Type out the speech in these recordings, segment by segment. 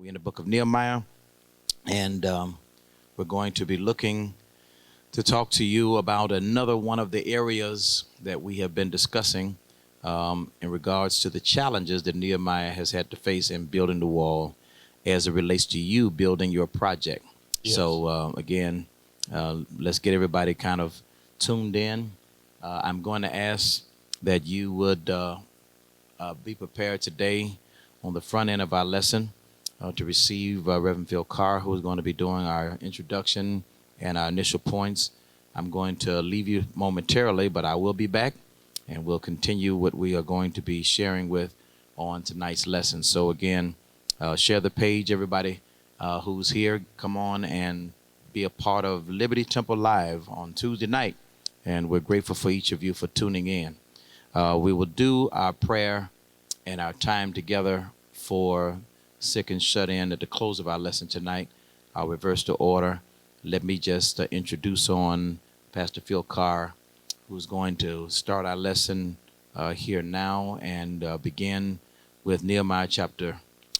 We're in the book of Nehemiah, and we're going to be looking to talk to you about another one of the areas that we have been discussing in regards to the challenges that Nehemiah has had to face in building the wall as it relates to you building your project. Yes. So again, let's get everybody kind of tuned in. I'm going to ask that you would be prepared today on the front end of our lesson to receive Reverend Carr, who is going to be doing our introduction and our initial points. I'm going to leave you momentarily, but I will be back, and we'll continue what we are going to be sharing with on tonight's lesson. So again, share the page, everybody who's here. Come on and be a part of Liberty Temple Live on Tuesday night, and we're grateful for each of you for tuning in. We will do our prayer and our time together for sick and shut in at the close of our lesson tonight. I'll reverse the order. Let me just introduce on Pastor Phil Carr, who's going to start our lesson here now and begin with Nehemiah chapter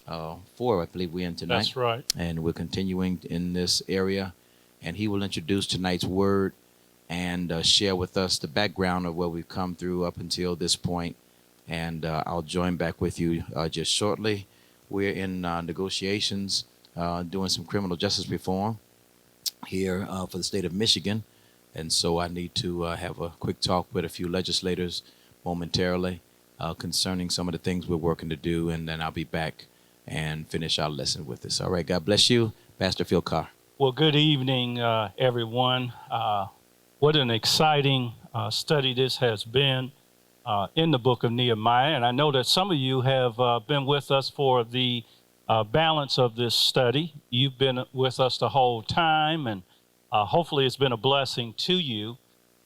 4, I believe we're in tonight. That's right. And we're continuing in this area. And he will introduce tonight's word and share with us the background of what we've come through up until this point. And I'll join back with you just shortly. We're in negotiations, doing some criminal justice reform here for the state of Michigan. And so I need to have a quick talk with a few legislators momentarily concerning some of the things we're working to do. And then I'll be back and finish our lesson with this. All right, God bless you. Pastor Phil Carr. Well, good evening, everyone. What an exciting study this has been in the book of Nehemiah. And I know that some of you have been with us for the balance of this study. You've been with us the whole time, and hopefully it's been a blessing to you.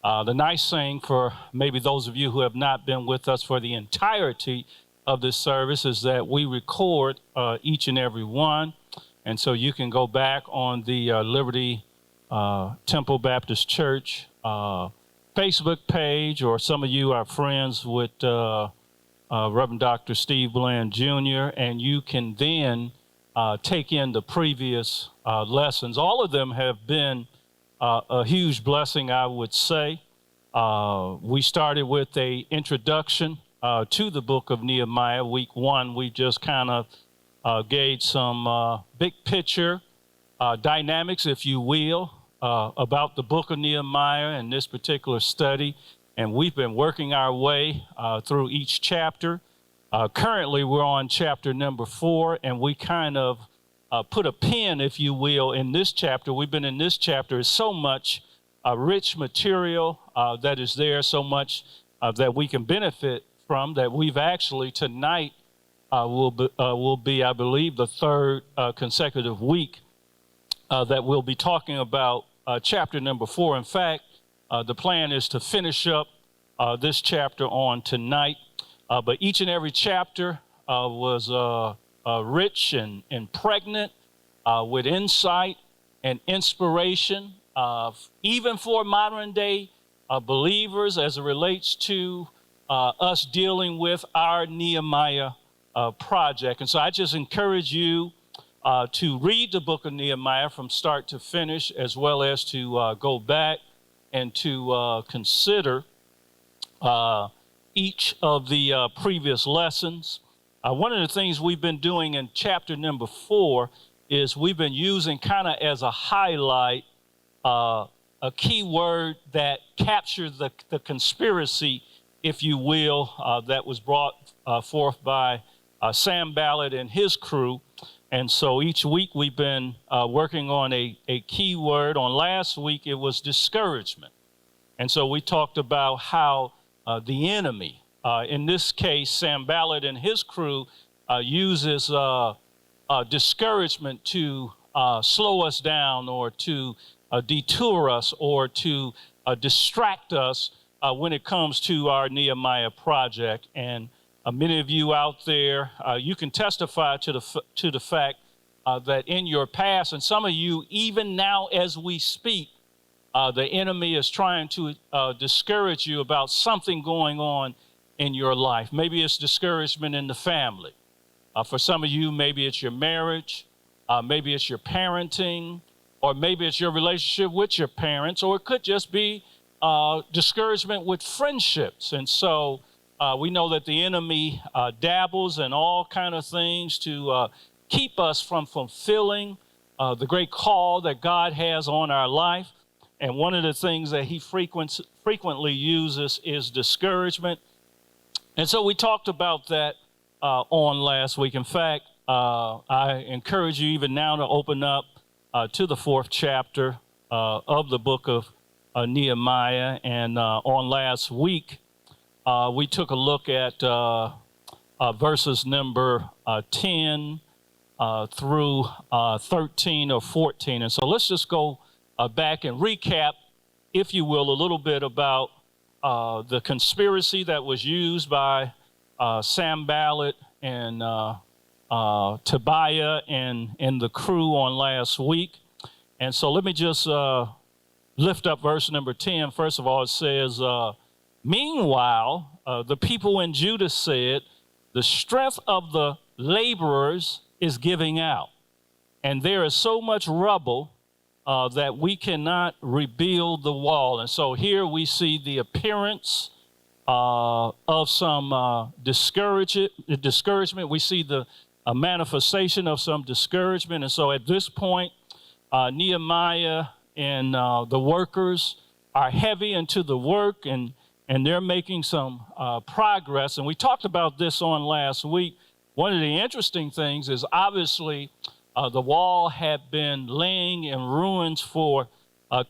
The nice thing for maybe those of you who have not been with us for the entirety of this service is that we record each and every one. And so you can go back on the Liberty Temple Baptist Church Facebook page, or some of you are friends with Reverend Dr. Steve Bland Jr., and you can then take in the previous lessons. All of them have been a huge blessing, I would say. We started with an introduction to the book of Nehemiah. Week 1, we just kind of gave some big picture dynamics, if you will, about the book of Nehemiah and this particular study. And we've been working our way through each chapter. Currently, we're on chapter number 4, and we kind of put a pin, if you will, in this chapter. We've been in this chapter. There's so much rich material that is there, so much that we can benefit from, that we've actually tonight will be, I believe, the third consecutive week that we'll be talking about chapter number 4. In fact, the plan is to finish up this chapter on tonight. But each and every chapter was rich and pregnant with insight and inspiration, even for modern day believers as it relates to us dealing with our Nehemiah project. And so I just encourage you to read the book of Nehemiah from start to finish, as well as to go back and to consider each of the previous lessons. One of the things we've been doing in chapter number 4 is we've been using kind of as a highlight a key word that captures the conspiracy, if you will, that was brought forth by Sam Ballard and his crew. And so each week we've been working on a key word. On last week, it was discouragement. And so we talked about how the enemy, in this case, Sam Ballard and his crew, uses discouragement to slow us down, or to detour us, or to distract us when it comes to our Nehemiah project. And many of you out there, you can testify to the fact that in your past, and some of you even now as we speak, the enemy is trying to discourage you about something going on in your life. Maybe it's discouragement in the family. For some of you, maybe it's your marriage. Maybe it's your parenting, or maybe it's your relationship with your parents, or it could just be discouragement with friendships. And so we know that the enemy dabbles in all kind of things to keep us from fulfilling the great call that God has on our life. And one of the things that he frequently uses is discouragement. And so we talked about that on last week. In fact, I encourage you even now to open up to the 4th chapter of the book of Nehemiah. And on last week, we took a look at verses number 10 through 13 or 14. And so let's just go back and recap, if you will, a little bit about the conspiracy that was used by Sanballat and Tobiah and the crew on last week. And so let me just lift up verse number 10. First of all, it says, meanwhile, the people in Judah said, the strength of the laborers is giving out, and there is so much rubble that we cannot rebuild the wall. And so here we see the appearance of some discouragement. We see the manifestation of some discouragement. And so at this point, Nehemiah and the workers are heavy into the work, and they're making some progress. And we talked about this on last week. One of the interesting things is obviously the wall had been laying in ruins for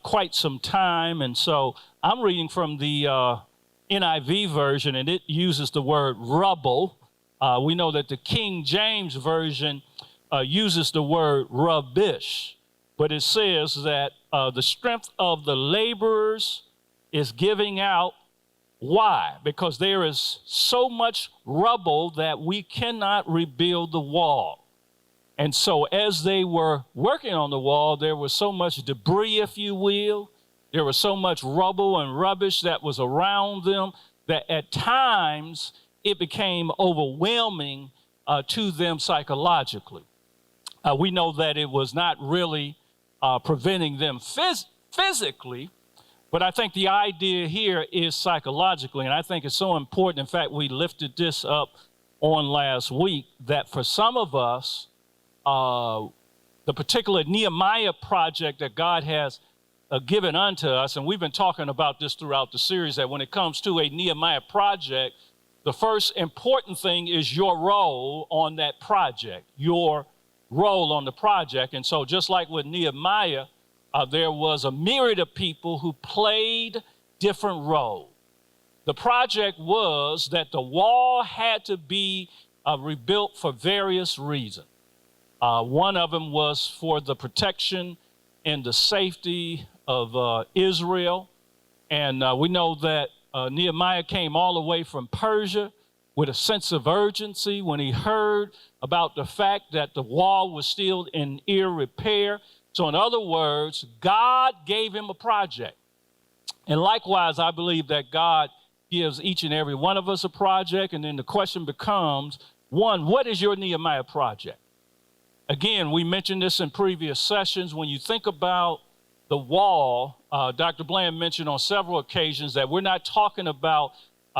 quite some time. And so I'm reading from the NIV version, and it uses the word rubble. We know that the King James version uses the word rubbish, but it says that the strength of the laborers is giving out. Why? Because there is so much rubble that we cannot rebuild the wall. And so as they were working on the wall, there was so much debris, if you will. There was so much rubble and rubbish that was around them that at times it became overwhelming to them psychologically. We know that it was not really preventing them physically, but I think the idea here is psychologically, and I think it's so important. In fact, we lifted this up on last week, that for some of us, the particular Nehemiah project that God has given unto us, and we've been talking about this throughout the series, that when it comes to a Nehemiah project, the first important thing is your role on that project, your role on the project. And so just like with Nehemiah, there was a myriad of people who played different roles. The project was that the wall had to be rebuilt for various reasons. One of them was for the protection and the safety of Israel. And we know that Nehemiah came all the way from Persia with a sense of urgency when he heard about the fact that the wall was still in ill repair. So in other words, God gave him a project. And likewise, I believe that God gives each and every one of us a project. And then the question becomes, one, what is your Nehemiah project? Again, we mentioned this in previous sessions. When you think about the wall, Dr. Bland mentioned on several occasions that we're not talking about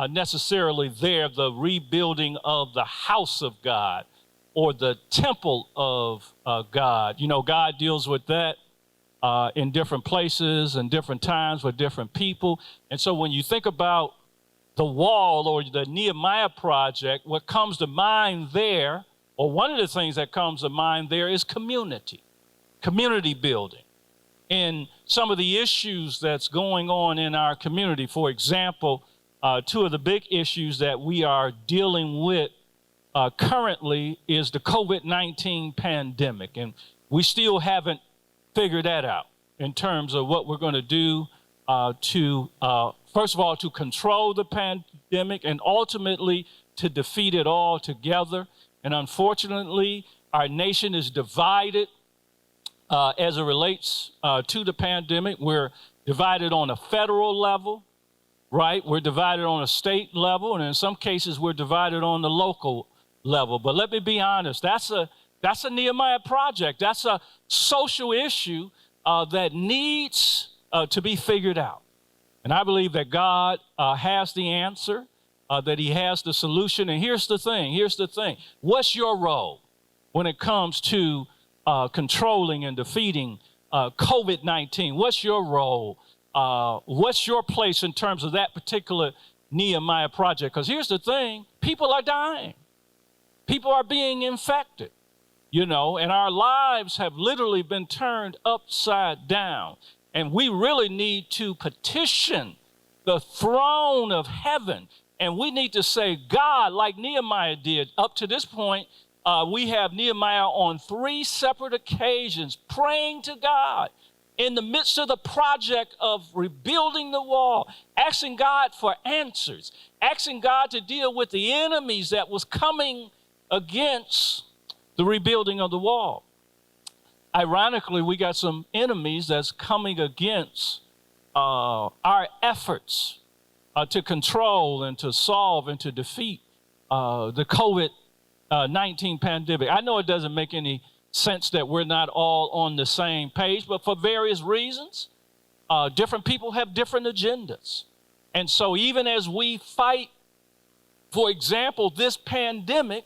necessarily the rebuilding of the house of God or the temple of God. You know, God deals with that in different places and different times with different people. And so when you think about the wall or the Nehemiah project, what comes to mind there, or one of the things that comes to mind there, is community building. And some of the issues that's going on in our community. For example, two of the big issues that we are dealing with currently is the COVID-19 pandemic. And we still haven't figured that out in terms of what we're going to do to, first of all, to control the pandemic and ultimately to defeat it all together. And unfortunately, our nation is divided as it relates to the pandemic. We're divided on a federal level, right? We're divided on a state level, and in some cases, we're divided on the local level. But let me be honest, that's That's a Nehemiah project. That's a social issue that needs to be figured out. And I believe that God has the answer, that he has the solution. And here's the thing. What's your role when it comes to controlling and defeating COVID-19? What's your role? What's your place in terms of that particular Nehemiah project? Because here's the thing, people are dying. People are being infected, and our lives have literally been turned upside down. And we really need to petition the throne of heaven. And we need to say, God, like Nehemiah did. Up to this point, we have Nehemiah on 3 separate occasions praying to God in the midst of the project of rebuilding the wall, asking God for answers, asking God to deal with the enemies that was coming against the rebuilding of the wall. Ironically, we got some enemies that's coming against our efforts to control and to solve and to defeat the COVID-19 pandemic. I know it doesn't make any sense that we're not all on the same page, but for various reasons, different people have different agendas. And so even as we fight, for example, this pandemic,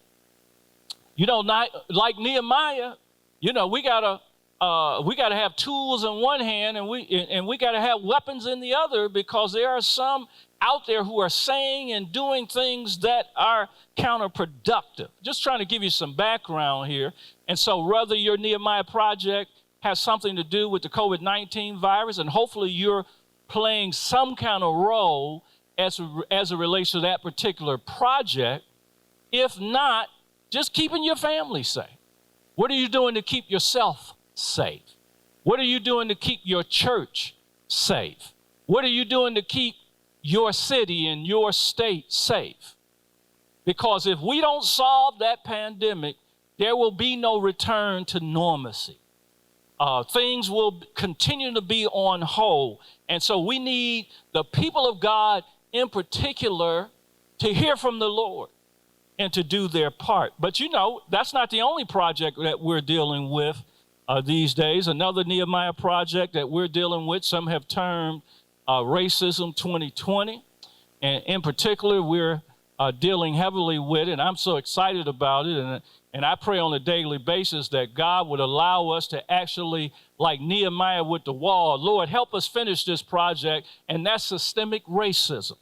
not like Nehemiah, we gotta have tools in one hand and we gotta have weapons in the other, because there are some out there who are saying and doing things that are counterproductive. Just trying to give you some background here. And so whether your Nehemiah project has something to do with the COVID-19 virus, and hopefully you're playing some kind of role as it relates to that particular project. If not, just keeping your family safe. What are you doing to keep yourself safe? What are you doing to keep your church safe? What are you doing to keep your city and your state safe? Because if we don't solve that pandemic, there will be no return to normalcy. Things will continue to be on hold. And so we need the people of God in particular to hear from the Lord and to do their part. But that's not the only project that we're dealing with these days. Another Nehemiah project that we're dealing with, some have termed Racism 2020. And in particular, we're dealing heavily with it, and I'm so excited about it. And I pray on a daily basis that God would allow us to actually, like Nehemiah with the wall, Lord, help us finish this project, and that's systemic racism.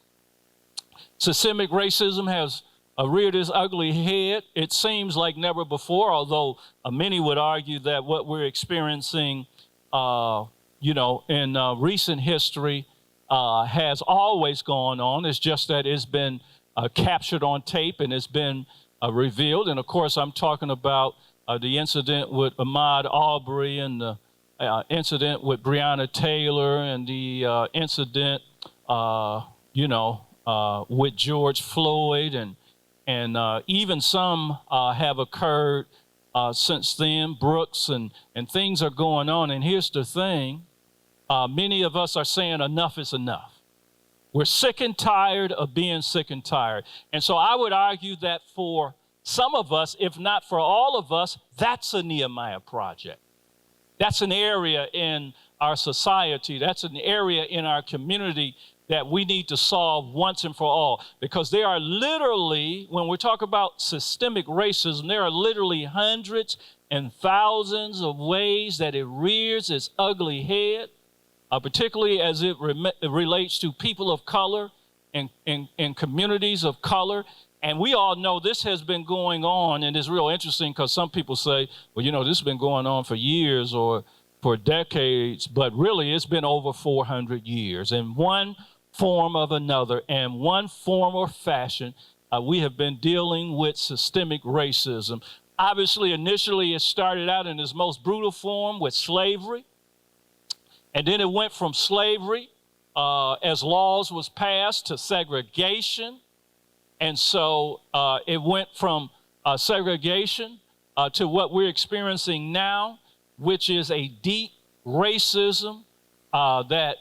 Systemic racism has reared its ugly head, it seems like never before, although many would argue that what we're experiencing, in recent history has always gone on. It's just that it's been captured on tape and it's been revealed. And of course, I'm talking about the incident with Ahmaud Arbery and the incident with Breonna Taylor and the incident, with George Floyd, and even some have occurred since then, Brooks, and things are going on. And here's the thing, many of us are saying enough is enough. We're sick and tired of being sick and tired. And so I would argue that for some of us, if not for all of us, that's a Nehemiah project. That's an area in our society. That's an area in our community that we need to solve once and for all. Because there are literally, when we talk about systemic racism, there are literally hundreds and thousands of ways that it rears its ugly head. Particularly as it relates to people of color and communities of color. And we all know this has been going on, and it's real interesting because some people say, well, this has been going on for years or for decades, but really it's been over 400 years. In one form or another, and one form or fashion, we have been dealing with systemic racism. Obviously, initially it started out in its most brutal form with slavery. And then it went from slavery, as laws was passed, to segregation. And so it went from segregation to what we're experiencing now, which is a deep racism that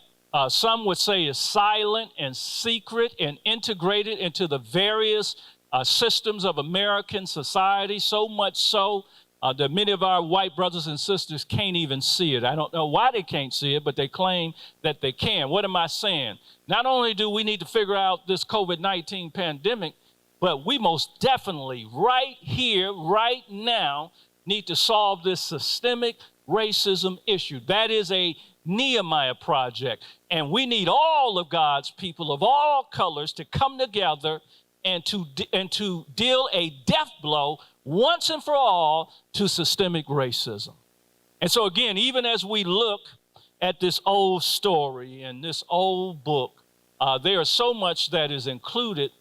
some would say is silent and secret and integrated into the various systems of American society, so much so that many of our white brothers and sisters can't even see it. I don't know why they can't see it, but they claim that they can. What am I saying? Not only do we need to figure out this COVID-19 pandemic, but we most definitely right here, right now, need to solve this systemic racism issue. That is a Nehemiah project. And we need all of God's people of all colors to come together and to deal a death blow once and for all to systemic racism. And so again, even as we look at this old story and this old book, there is so much that is included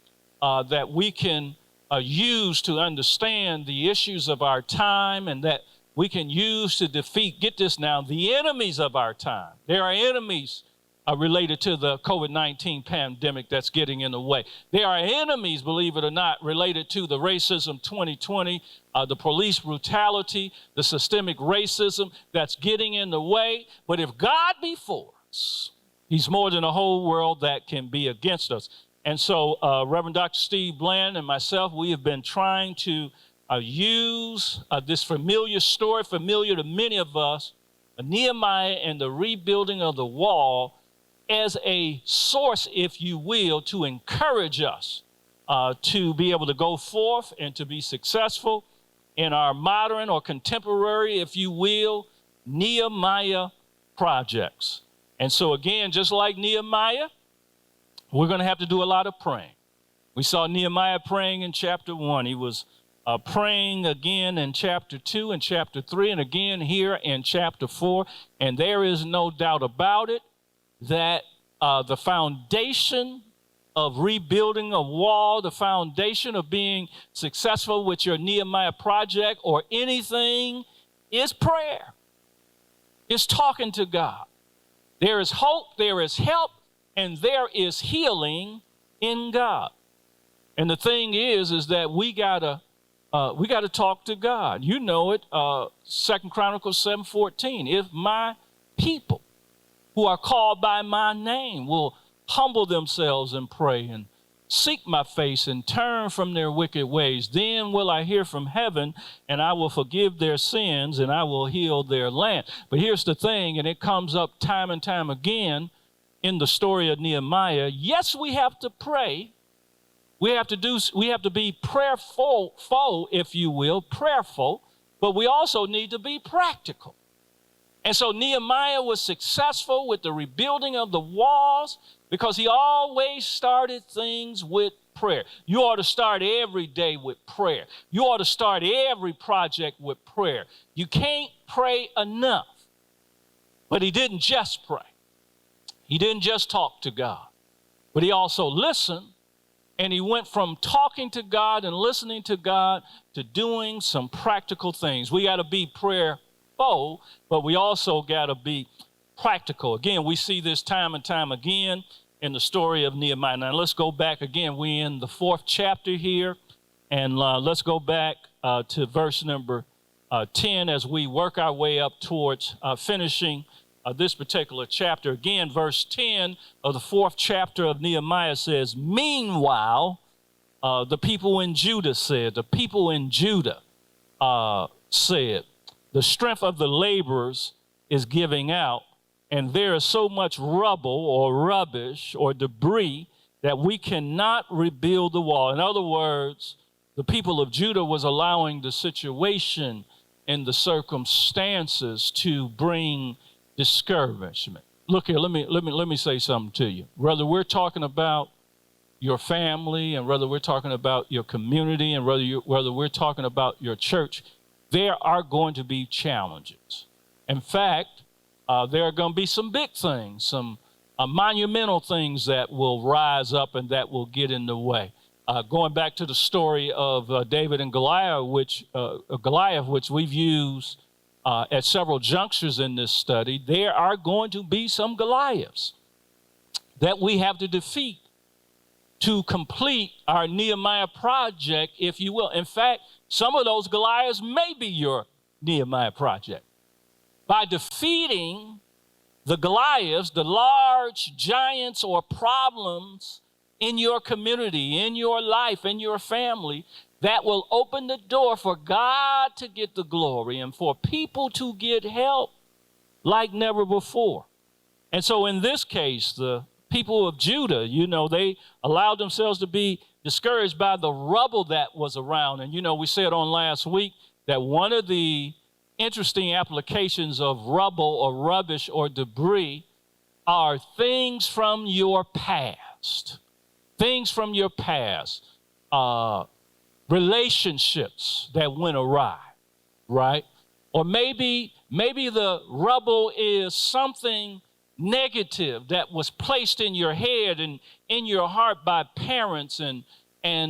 that we can use to understand the issues of our time, and that we can use to defeat, get this now, the enemies of our time. There are enemies related to the COVID-19 pandemic that's getting in the way. There are enemies, believe it or not, related to the racism 2020, the police brutality, the systemic racism that's getting in the way. But if God be for us, he's more than a whole world that can be against us. And so Reverend Dr. Steve Bland and myself, we have been trying to use this familiar story, familiar to many of us, Nehemiah and the rebuilding of the wall, as a source, if you will, to encourage us to be able to go forth and to be successful in our modern or contemporary, if you will, Nehemiah projects. And so again, just like Nehemiah, we're going to have to do a lot of praying. We saw Nehemiah praying in chapter 1. He was praying again in chapter 2 and chapter 3, and again here in chapter 4. And there is no doubt about it that the foundation of rebuilding a wall, the foundation of being successful with your Nehemiah project or anything, is prayer. It's talking to God. There is hope, there is help, and there is healing in God. And the thing is that we gotta talk to God. You know it, 2 Chronicles 7:14. If my people who are called by my name will humble themselves and pray and seek my face and turn from their wicked ways, then will I hear from heaven, and I will forgive their sins, and I will heal their land. But here's the thing, and it comes up time and time again in the story of Nehemiah. Yes, we have to pray. We have to be prayerful, if you will, prayerful, but we also need to be practical. And so Nehemiah was successful with the rebuilding of the walls because he always started things with prayer. You ought to start every day with prayer. You ought to start every project with prayer. You can't pray enough. But he didn't just pray. He didn't just talk to God, but he also listened. And he went from talking to God and listening to God to doing some practical things. We got to be prayerful, but we also got to be practical. Again, we see this time and time again in the story of Nehemiah. Now, let's go back again. We're in the 4th chapter here, and let's go back to verse number 10 as we work our way up towards finishing this particular chapter. Again, verse 10 of the 4th chapter of Nehemiah says, meanwhile, the people in Judah said, the strength of the laborers is giving out, and there is so much rubble or rubbish or debris that we cannot rebuild the wall. In other words, the people of Judah was allowing the situation and the circumstances to bring discouragement. Look here, let me say something to you. Whether we're talking about your family, and whether we're talking about your community, and whether we're talking about your church, there are going to be challenges. In fact, there are going to be some big things, some monumental things that will rise up and that will get in the way. Going back to the story of David and Goliath, which we've used at several junctures in this study, there are going to be some Goliaths that we have to defeat to complete our Nehemiah project, if you will. In fact, some of those Goliaths may be your Nehemiah project. By defeating the Goliaths, the large giants or problems in your community, in your life, in your family, that will open the door for God to get the glory and for people to get help like never before. And so in this case, the people of Judah, they allowed themselves to be discouraged by the rubble that was around. And, we said on last week that one of the interesting applications of rubble or rubbish or debris are things from your past. Things from your past. Relationships that went awry, right? Or maybe the rubble is something negative that was placed in your head and in your heart by parents and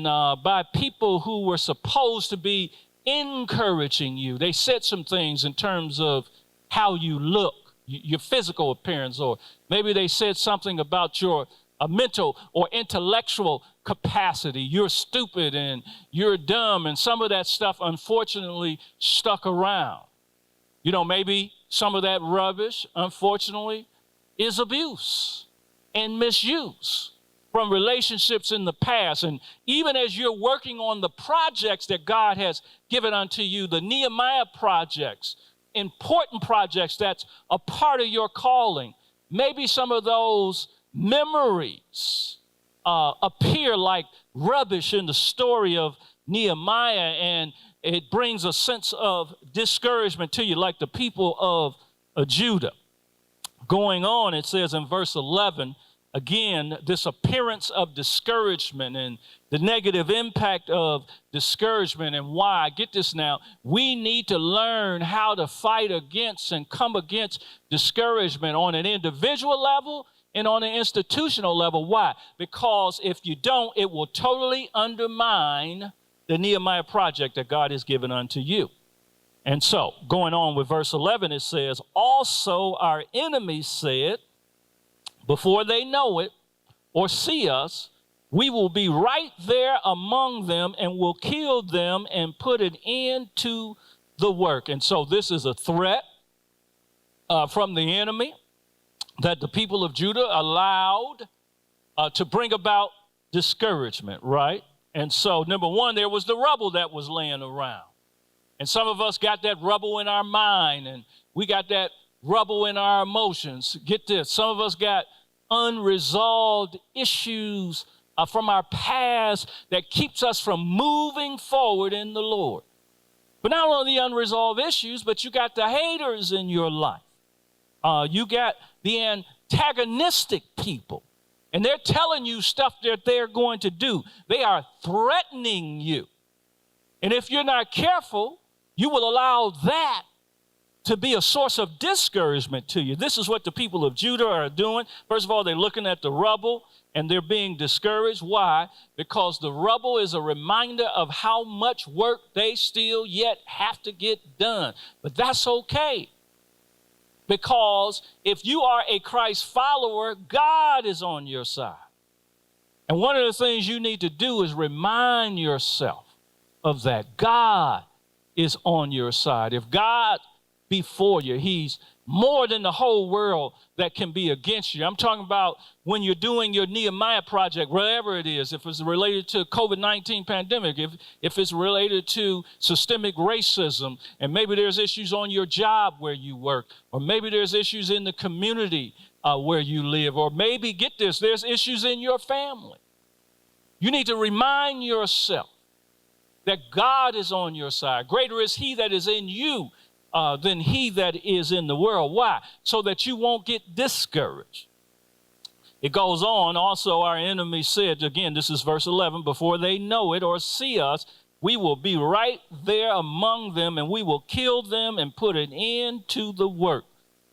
by people who were supposed to be encouraging you. They said some things in terms of how you look, your physical appearance, or maybe they said something about your mental or intellectual capacity. You're stupid and you're dumb, and some of that stuff unfortunately stuck around. Maybe some of that rubbish, unfortunately, is abuse and misuse from relationships in the past. And even as you're working on the projects that God has given unto you, the Nehemiah projects, important projects that's a part of your calling, maybe some of those memories appear like rubbish in the story of Nehemiah, and it brings a sense of discouragement to you, like the people of Judah. Going on, it says in verse 11, again, this appearance of discouragement and the negative impact of discouragement and why. Get this now. We need to learn how to fight against and come against discouragement on an individual level and on an institutional level. Why? Because if you don't, it will totally undermine the Nehemiah project that God has given unto you. And so, going on with verse 11, it says, also our enemies said, before they know it or see us, we will be right there among them and will kill them and put an end to the work. And so this is a threat from the enemy that the people of Judah allowed to bring about discouragement, right? And so, number one, there was the rubble that was laying around. And some of us got that rubble in our mind, and we got that rubble in our emotions. Get this, some of us got unresolved issues from our past that keeps us from moving forward in the Lord. But not only the unresolved issues, but you got the haters in your life. You got the antagonistic people, and they're telling you stuff that they're going to do. They are threatening you. And if you're not careful, you will allow that to be a source of discouragement to you. This is what the people of Judah are doing. First of all, they're looking at the rubble and they're being discouraged. Why? Because the rubble is a reminder of how much work they still yet have to get done. But that's okay. Because if you are a Christ follower, God is on your side. And one of the things you need to do is remind yourself of that. God is on your side. If God be for you, he's more than the whole world that can be against you. I'm talking about when you're doing your Nehemiah project, wherever it is, if it's related to COVID-19 pandemic, if it's related to systemic racism, and maybe there's issues on your job where you work, or maybe there's issues in the community where you live, or maybe, get this, there's issues in your family. You need to remind yourself that God is on your side. Greater is he that is in you than he that is in the world. Why? So that you won't get discouraged. It goes on, also our enemy said, again, this is verse 11, before they know it or see us, we will be right there among them and we will kill them and put an end to the work.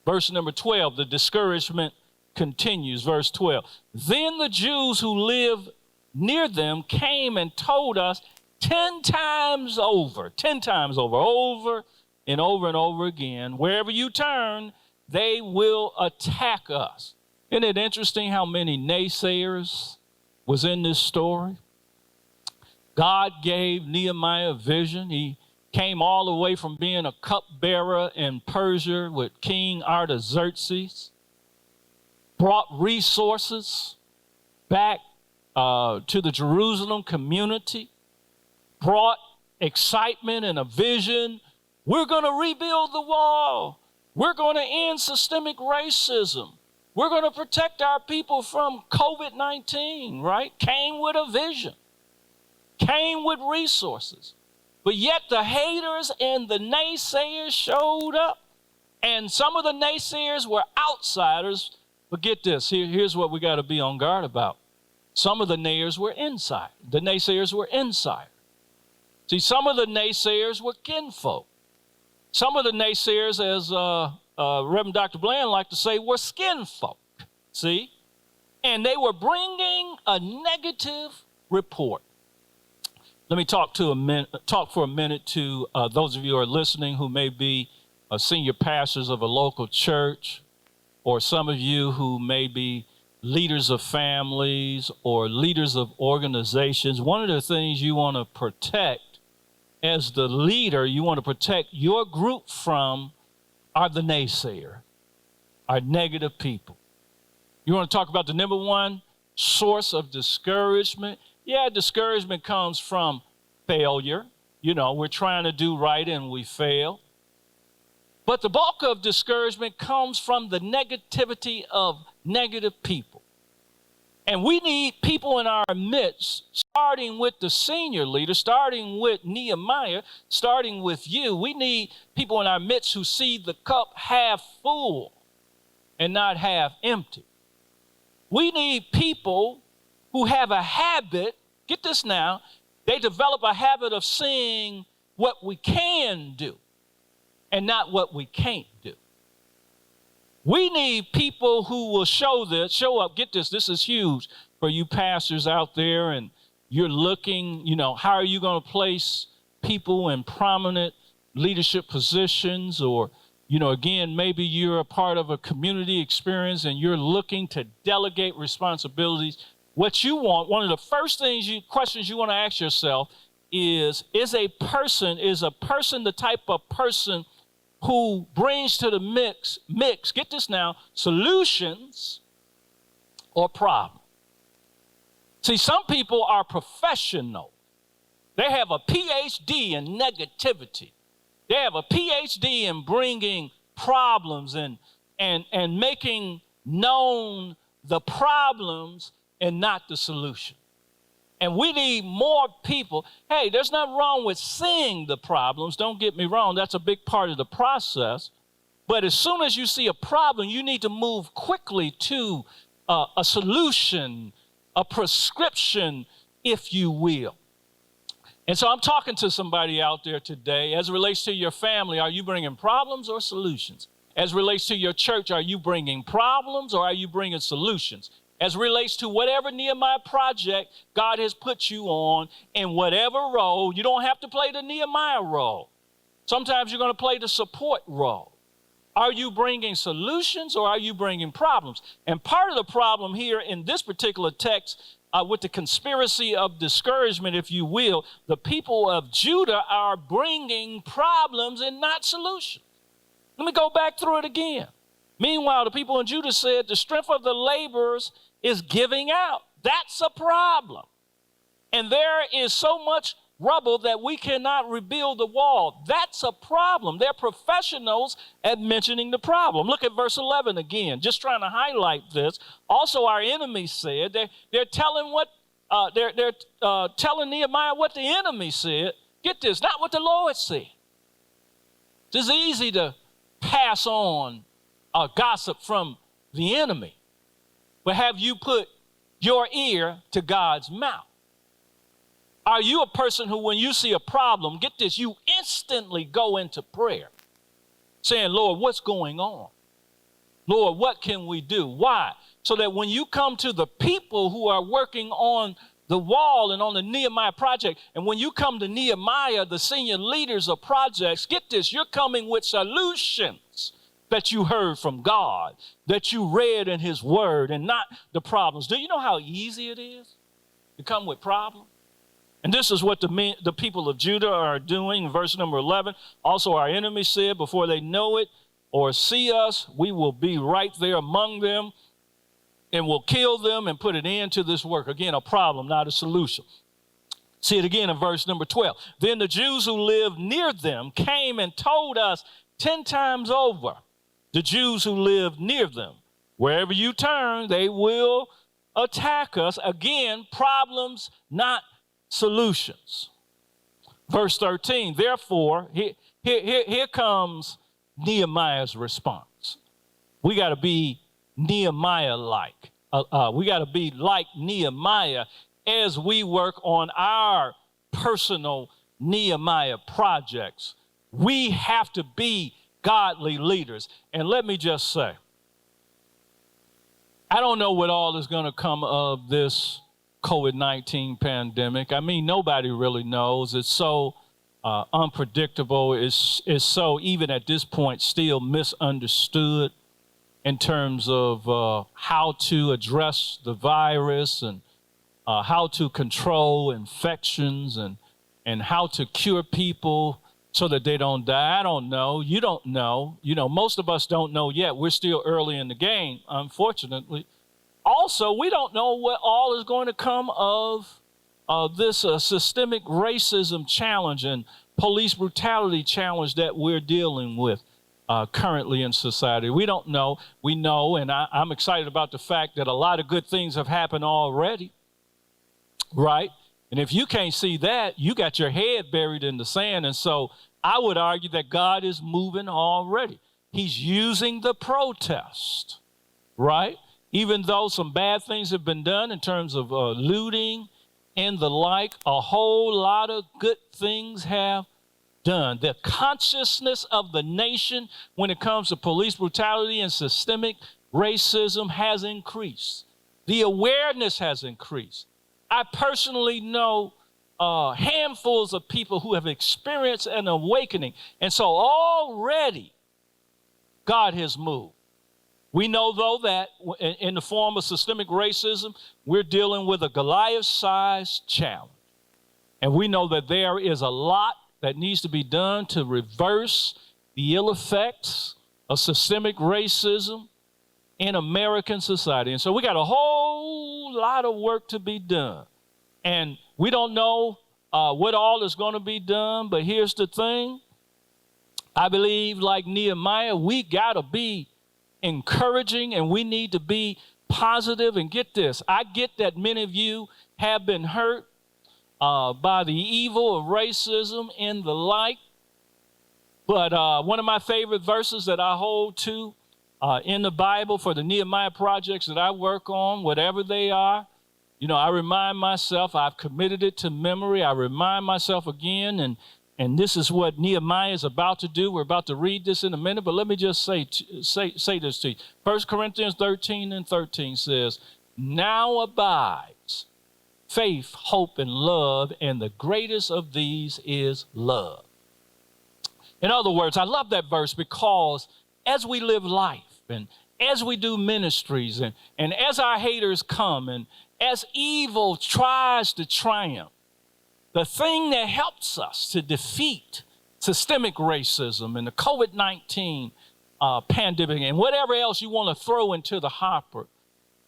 Verse number 12, the discouragement continues. Verse 12, then the Jews who live near them came and told us 10 times over, over and over and over again, wherever you turn, they will attack us. Isn't it interesting how many naysayers was in this story? God gave Nehemiah a vision. He came all the way from being a cupbearer in Persia with King Artaxerxes, brought resources back to the Jerusalem community. brought excitement and a vision. We're going to rebuild the wall. We're going to end systemic racism. We're going to protect our people from COVID-19, right? Came with a vision, came with resources. But yet the haters and the naysayers showed up. And some of the naysayers were outsiders. But get this, here's what we got to be on guard about. Some of the naysayers were inside. The naysayers were insiders. See, some of the naysayers were kinfolk. Some of the naysayers, as Reverend Dr. Bland liked to say, were skin folk. See? And they were bringing a negative report. Let me talk for a minute to those of you who are listening who may be senior pastors of a local church, or some of you who may be leaders of families or leaders of organizations. One of the things you want to protect as the leader, you want to protect your group from are the naysayer, are negative people. You want to talk about the number one source of discouragement? Yeah, discouragement comes from failure. You know, we're trying to do right and we fail. But the bulk of discouragement comes from the negativity of negative people. And we need people in our midst, starting with the senior leader, starting with Nehemiah, starting with you. We need people in our midst who see the cup half full and not half empty. We need people who have a habit, get this now, they develop a habit of seeing what we can do and not what we can't do. We need people who will show up, get this is huge for you pastors out there, and you're looking, how are you going to place people in prominent leadership positions, or, again, maybe you're a part of a community experience and you're looking to delegate responsibilities. What you want, one of the first questions you want to ask yourself is a person the type of person who brings to the mix, get this now, solutions or problems? See, some people are professional. They have a PhD in negativity. They have a PhD in bringing problems and making known the problems and not the solution. And we need more people. Hey, there's nothing wrong with seeing the problems. Don't get me wrong. That's a big part of the process. But as soon as you see a problem, you need to move quickly to a solution, a prescription, if you will. And so I'm talking to somebody out there today. As it relates to your family, are you bringing problems or solutions? As it relates to your church, are you bringing problems or are you bringing solutions? As it relates to whatever Nehemiah project God has put you on, in whatever role, you don't have to play the Nehemiah role. Sometimes you're going to play the support role. Are you bringing solutions or are you bringing problems? And part of the problem here in this particular text, with the conspiracy of discouragement, if you will, the people of Judah are bringing problems and not solutions. Let me go back through it again. Meanwhile, the people in Judah said the strength of the laborers is giving out. That's a problem. And there is so much rubble that we cannot rebuild the wall. That's a problem. They're professionals at mentioning the problem. Look at verse 11 again, just trying to highlight this. Also, our enemies said, they're telling telling Nehemiah what the enemy said. Get this, not what the Lord said. It's easy to pass on gossip from the enemy, but have you put your ear to God's mouth? Are you a person who, when you see a problem, get this, you instantly go into prayer, saying, Lord, what's going on? Lord, what can we do? Why? So that when you come to the people who are working on the wall and on the Nehemiah project, and when you come to Nehemiah, the senior leaders of projects, get this, you're coming with solutions that you heard from God, that you read in his word, and not the problems. Do you know how easy it is to come with problems? And this is what the people of Judah are doing in verse number 11. Also, our enemies said, before they know it or see us, we will be right there among them and will kill them and put an end to this work. Again, a problem, not a solution. See it again in verse number 12. Then the Jews who lived near them came and told us 10 times over, the Jews who lived near them, wherever you turn, they will attack us. Again, problems, not solutions. Verse 13, therefore, here comes Nehemiah's response. We got to be Nehemiah-like. We got to be like Nehemiah as we work on our personal Nehemiah projects. We have to be godly leaders. And let me just say, I don't know what all is going to come of this COVID-19 pandemic. I mean, nobody really knows. It's so unpredictable. It's so, even at this point, still misunderstood in terms of how to address the virus and how to control infections and how to cure people so that they don't die. I don't know. You don't know. You know, most of us don't know yet. We're still early in the game, unfortunately. Also, we don't know what all is going to come of this systemic racism challenge and police brutality challenge that we're dealing with currently in society. We don't know. We know, and I'm excited about the fact that a lot of good things have happened already, right? And if you can't see that, you got your head buried in the sand. And so I would argue that God is moving already. He's using the protest, right? Even though some bad things have been done in terms of looting and the like, a whole lot of good things have done. The consciousness of the nation when it comes to police brutality and systemic racism has increased. The awareness has increased. I personally know handfuls of people who have experienced an awakening. And so already God has moved. We know, though, that in the form of systemic racism, we're dealing with a Goliath-sized challenge. And we know that there is a lot that needs to be done to reverse the ill effects of systemic racism in American society. And so we got a whole lot of work to be done. And we don't know what all is going to be done, but here's the thing. I believe, like Nehemiah, we got to be encouraging and we need to be positive. And get this, I get that many of you have been hurt by the evil of racism and the like. But one of my favorite verses that I hold to in the Bible for the Nehemiah projects that I work on, whatever they are, you know, I remind myself, I've committed it to memory. I remind myself again, and this is what Nehemiah is about to do. We're about to read this in a minute, but let me just say this to you. 1 Corinthians 13:13 says, now abides faith, hope, and love, and the greatest of these is love. In other words, I love that verse because as we live life and as we do ministries and as our haters come and as evil tries to triumph, the thing that helps us to defeat systemic racism and the COVID-19 pandemic and whatever else you want to throw into the hopper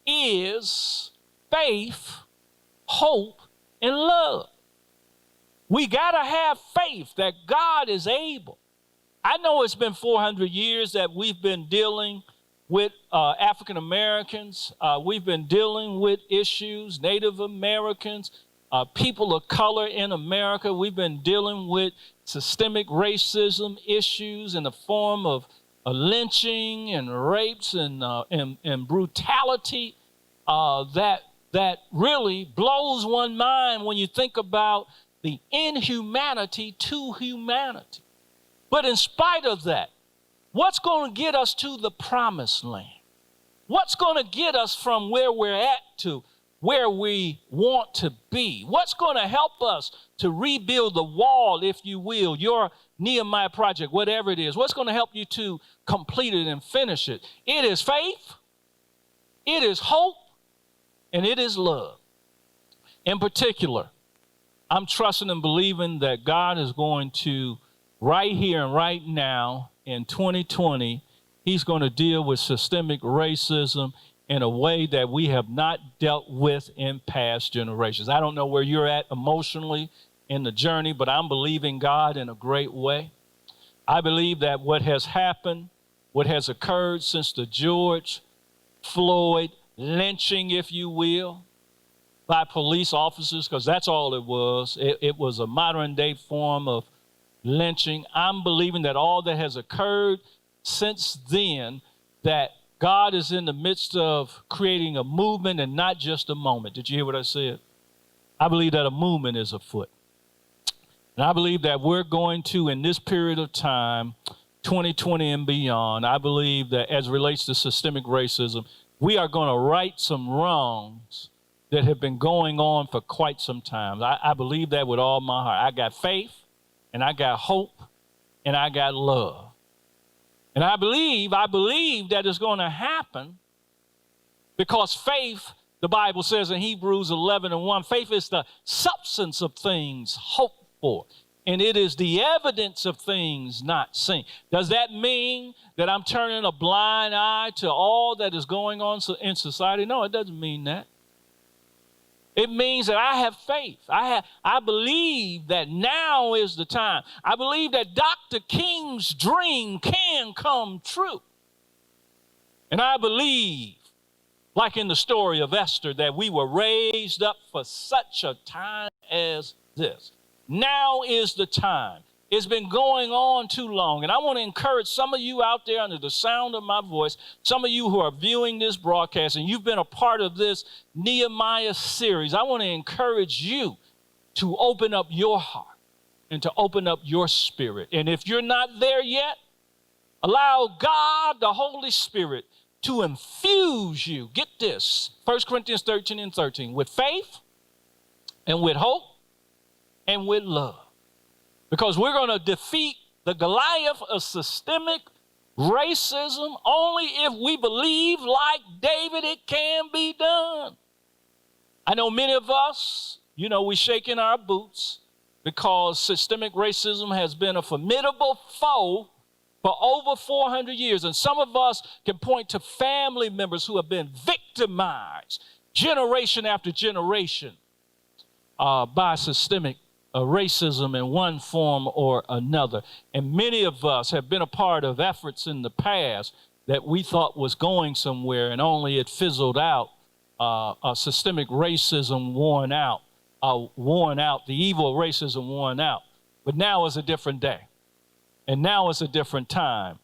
is faith, hope, and love. We got to have faith that God is able. I know it's been 400 years that we've been dealing with African Americans. We've been dealing with issues, Native Americans, people of color in America. We've been dealing with systemic racism issues in the form of lynching and rapes and brutality that really blows one mind when you think about the inhumanity to humanity. But in spite of that, what's going to get us to the promised land? What's going to get us from where we're at to where we want to be? What's going to help us to rebuild the wall, if you will, your Nehemiah project, whatever it is? What's going to help you to complete it and finish it? It is faith, it is hope, and it is love. In particular, I'm trusting and believing that God is going to, right here and right now in 2020, he's going to deal with systemic racism in a way that we have not dealt with in past generations. I don't know where you're at emotionally in the journey, but I'm believing God in a great way. I believe that what has happened, what has occurred since the George Floyd lynching, if you will, by police officers, because that's all it was. It was a modern day form of lynching. I'm believing that all that has occurred since then, that God is in the midst of creating a movement and not just a moment. Did you hear what I said? I believe that a movement is afoot. And I believe that we're going to, in this period of time, 2020 and beyond, I believe that as it relates to systemic racism, we are going to right some wrongs that have been going on for quite some time. I believe that with all my heart. I got faith, and I got hope, and I got love. And I believe that it's going to happen because faith, the Bible says in Hebrews 11:1, faith is the substance of things hoped for, and it is the evidence of things not seen. Does that mean that I'm turning a blind eye to all that is going on in society? No, it doesn't mean that. It means that I have faith. I believe that now is the time. I believe that Dr. King's dream can come true. And I believe, like in the story of Esther, that we were raised up for such a time as this. Now is the time. It's been going on too long. And I want to encourage some of you out there under the sound of my voice, some of you who are viewing this broadcast, and you've been a part of this Nehemiah series. I want to encourage you to open up your heart and to open up your spirit. And if you're not there yet, allow God, the Holy Spirit, to infuse you. Get this, 1 Corinthians 13:13, with faith and with hope and with love. Because we're going to defeat the Goliath of systemic racism only if we believe, like David, it can be done. I know many of us, we shaking our boots because systemic racism has been a formidable foe for over 400 years. And some of us can point to family members who have been victimized generation after generation by systemic racism in one form or another. And many of us have been a part of efforts in the past that we thought was going somewhere, and only it fizzled out. Systemic racism worn out, the evil racism worn out. But now is a different day, and now is a different time.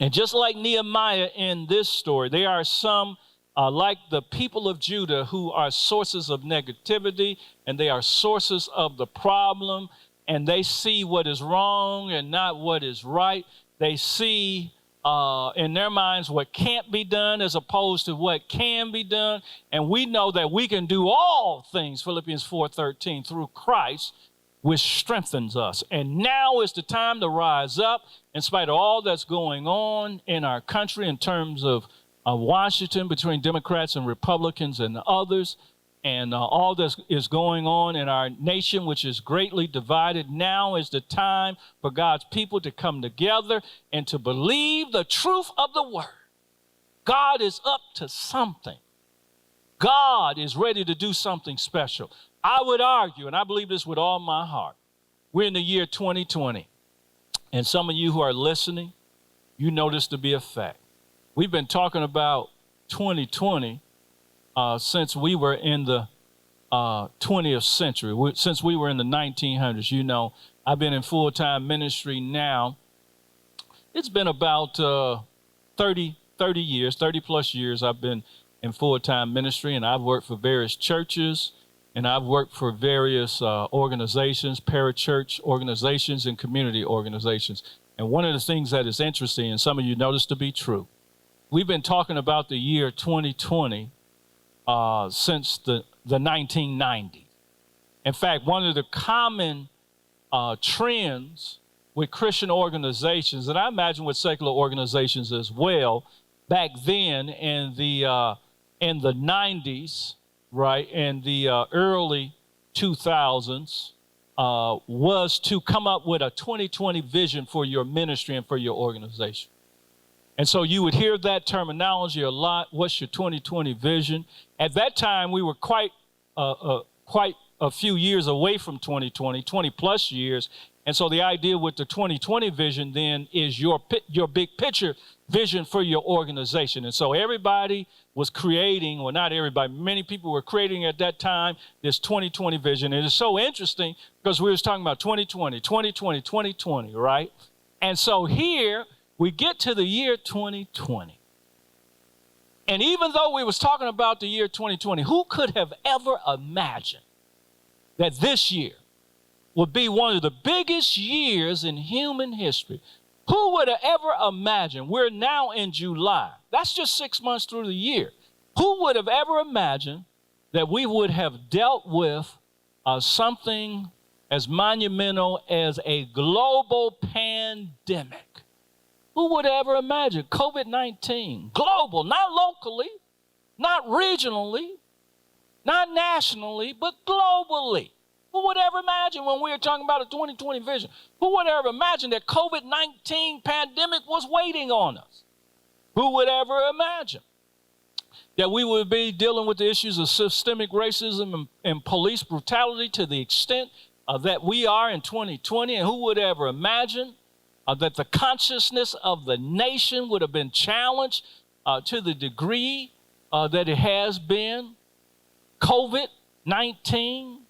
And just like Nehemiah in this story, there are some like the people of Judah who are sources of negativity, and they are sources of the problem, and they see what is wrong and not what is right. They see in their minds what can't be done as opposed to what can be done. And we know that we can do all things, Philippians 4:13, through Christ, which strengthens us. And now is the time to rise up in spite of all that's going on in our country in terms of Washington, between Democrats and Republicans and others, and all that is going on in our nation, which is greatly divided. Now is the time for God's people to come together and to believe the truth of the word. God is up to something. God is ready to do something special. I would argue, and I believe this with all my heart, we're in the year 2020, and some of you who are listening, you know this to be a fact. We've been talking about 2020 since we were in the 20th century, since we were in the 1900s. I've been in full-time ministry now. It's been about 30 plus years I've been in full-time ministry, and I've worked for various churches, and I've worked for various organizations, parachurch organizations, and community organizations. And one of the things that is interesting, and some of you know this to be true, we've been talking about the year 2020 since the 1990s. In fact, one of the common trends with Christian organizations, and I imagine with secular organizations as well, back then in the 90s, right, in the early 2000s, was to come up with a 2020 vision for your ministry and for your organization. And so you would hear that terminology a lot. What's your 2020 vision? At that time, we were quite a few years away from 2020, 20 plus years. And so the idea with the 2020 vision then is your big picture vision for your organization. And so everybody was creating, well, not everybody, many people were creating at that time this 2020 vision. And it's so interesting because we was talking about 2020, 2020, 2020, right? And so here we get to the year 2020. And even though we was talking about the year 2020, who could have ever imagined that this year would be one of the biggest years in human history? Who would have ever imagined? We're now in July. That's just 6 months through the year. Who would have ever imagined that we would have dealt with something as monumental as a global pandemic? Who would ever imagine COVID-19, global, not locally, not regionally, not nationally, but globally? Who would ever imagine when we were talking about a 2020 vision? Who would ever imagine that COVID-19 pandemic was waiting on us? Who would ever imagine that we would be dealing with the issues of systemic racism and police brutality to the extent that we are in 2020? And who would ever imagine that the consciousness of the nation would have been challenged to the degree that it has been? COVID-19,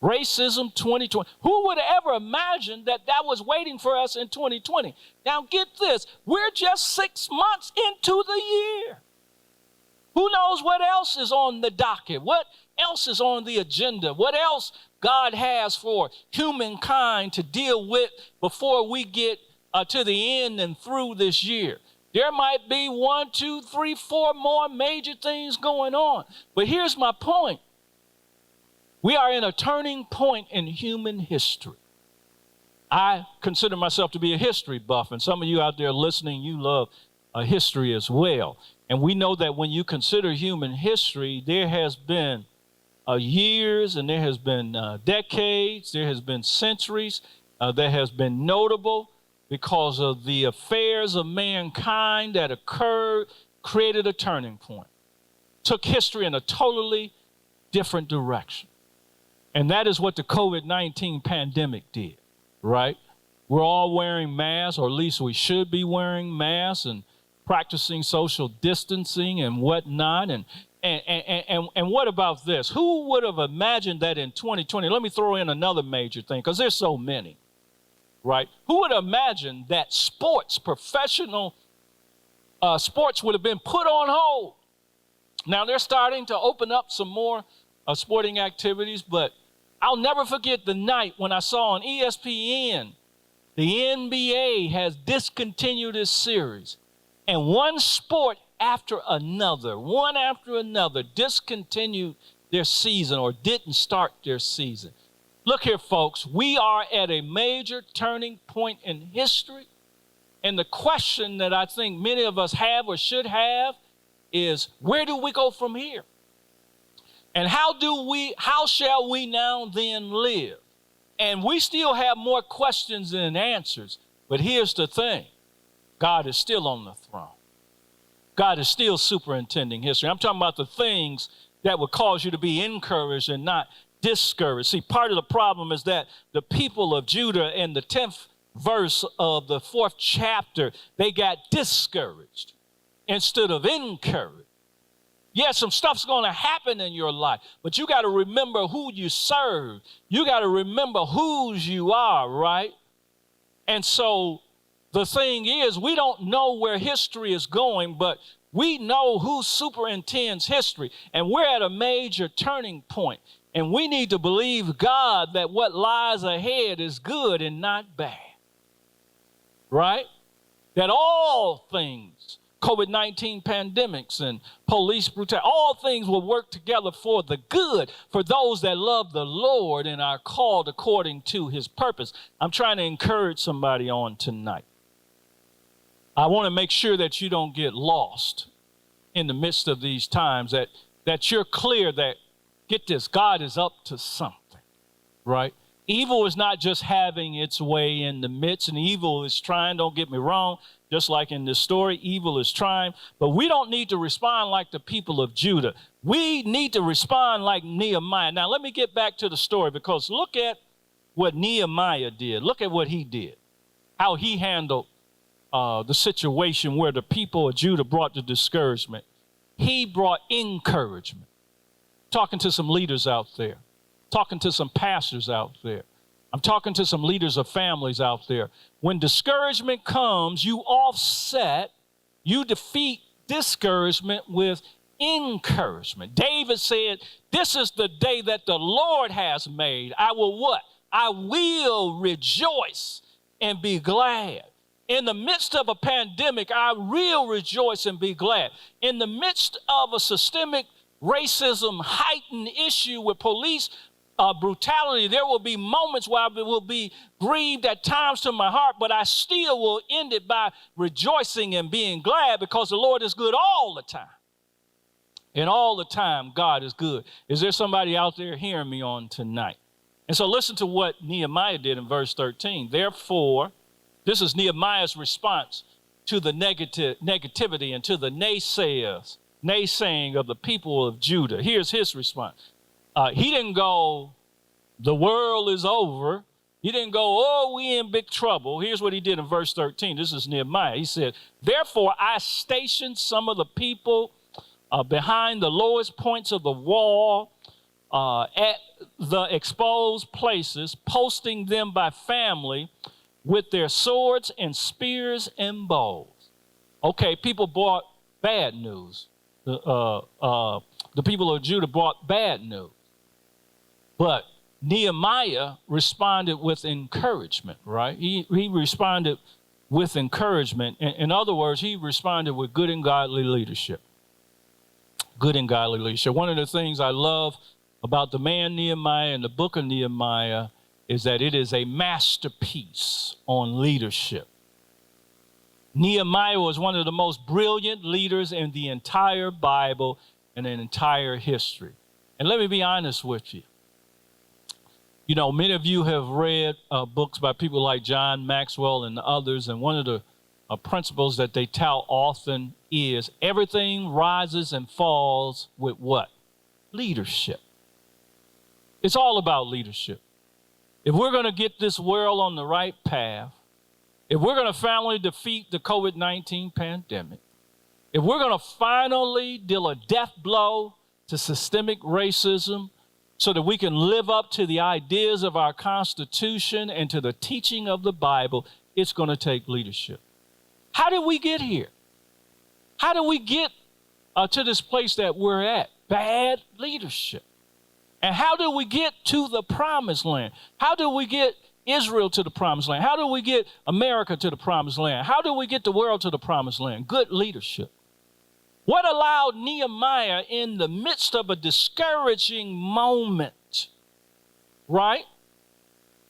racism 2020. Who would have ever imagined that that was waiting for us in 2020? Now get this, we're just 6 months into the year. Who knows what else is on the docket? What else is on the agenda? What else God has for humankind to deal with before we get to the end and through this year? There might be 1, 2, 3, 4 more major things going on. But here's my point. We are in a turning point in human history. I consider myself to be a history buff, and some of you out there listening, you love history as well. And we know that when you consider human history, there has been years, and there has been decades, there has been centuries that has been notable because of the affairs of mankind that occurred, created a turning point, took history in a totally different direction. And that is what the COVID-19 pandemic did, right? We're all wearing masks, or at least we should be wearing masks and practicing social distancing and whatnot. And what about this? Who would have imagined that in 2020? Let me throw in another major thing, because there's so many, right? Who would have imagined that professional sports would have been put on hold? Now they're starting to open up some more sporting activities, but I'll never forget the night when I saw on ESPN the NBA has discontinued its series, and one sport after another discontinued their season or didn't start their season. Look here, folks, we are at a major turning point in history, and the question that I think many of us have or should have is, where do we go from here? And how shall we now then live? And we still have more questions than answers. But here's the thing. God is still on the throne. God is still superintending history. I'm talking about the things that would cause you to be encouraged and not discouraged. See, part of the problem is that the people of Judah in the 10th verse of the 4th chapter, they got discouraged instead of encouraged. Yeah, some stuff's going to happen in your life, but you got to remember who you serve. You got to remember whose you are, right? And so the thing is, we don't know where history is going, but we know who superintends history, and we're at a major turning point, and we need to believe God that what lies ahead is good and not bad, right? That all things, COVID-19 pandemics and police brutality, all things will work together for the good for those that love the Lord and are called according to his purpose. I'm trying to encourage somebody on tonight. I want to make sure that you don't get lost in the midst of these times, that you're clear that, get this, God is up to something, right? Evil is not just having its way in the midst, and evil is trying, don't get me wrong, Just like in this story, evil is triumph. But we don't need to respond like the people of Judah. We need to respond like Nehemiah. Now, let me get back to the story, because look at what Nehemiah did. Look at what he did, how he handled the situation where the people of Judah brought the discouragement. He brought encouragement. Talking to some leaders out there, talking to some pastors out there. I'm talking to some leaders of families out there. When discouragement comes, you offset, you defeat discouragement with encouragement. David said, this is the day that the Lord has made. I will what? I will rejoice and be glad. In the midst of a pandemic, I will rejoice and be glad. In the midst of a systemic racism heightened issue with police brutality, there will be moments where I will be grieved at times to my heart, but I still will end it by rejoicing and being glad, because the Lord is good all the time. And all the time, God is good. Is there somebody out there hearing me on tonight? And so listen to what Nehemiah did in verse 13. Therefore, this is Nehemiah's response to the negativity and to the naysaying of the people of Judah. Here's his response. He didn't go, the world is over. He didn't go, oh, we in big trouble. Here's what he did in verse 13. This is Nehemiah. He said, therefore I stationed some of the people behind the lowest points of the wall at the exposed places, posting them by family with their swords and spears and bows. Okay, people brought bad news. The people of Judah brought bad news. But Nehemiah responded with encouragement, right? He responded with encouragement. In other words, he responded with good and godly leadership. Good and godly leadership. One of the things I love about the man Nehemiah and the book of Nehemiah is that it is a masterpiece on leadership. Nehemiah was one of the most brilliant leaders in the entire Bible and in entire history. And let me be honest with you. You know, many of you have read books by people like John Maxwell and others, and one of the principles that they tout often is everything rises and falls with what? Leadership. It's all about leadership. If we're going to get this world on the right path, if we're going to finally defeat the COVID-19 pandemic, if we're going to finally deal a death blow to systemic racism so that we can live up to the ideas of our Constitution and to the teaching of the Bible, it's going to take leadership. How did we get here? How did we get to this place that we're at? Bad leadership. And how do we get to the promised land? How do we get Israel to the promised land? How do we get America to the promised land? How do we get the world to the promised land? Good leadership. What allowed Nehemiah in the midst of a discouraging moment, right,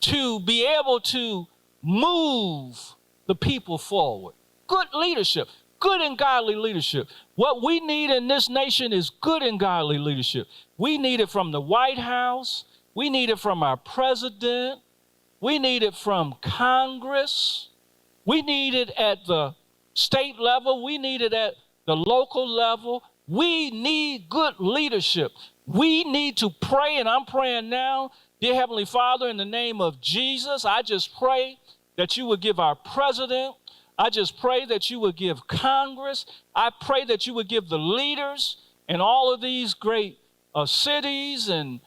to be able to move the people forward? Good leadership. Good and godly leadership. What we need in this nation is good and godly leadership. We need it from the White House. We need it from our president. We need it from Congress. We need it at the state level. We need it at the local level. We need good leadership. We need to pray, and I'm praying now, dear Heavenly Father, in the name of Jesus, I just pray that you would give our president, I just pray that you would give Congress. I pray that you would give the leaders in all of these great cities and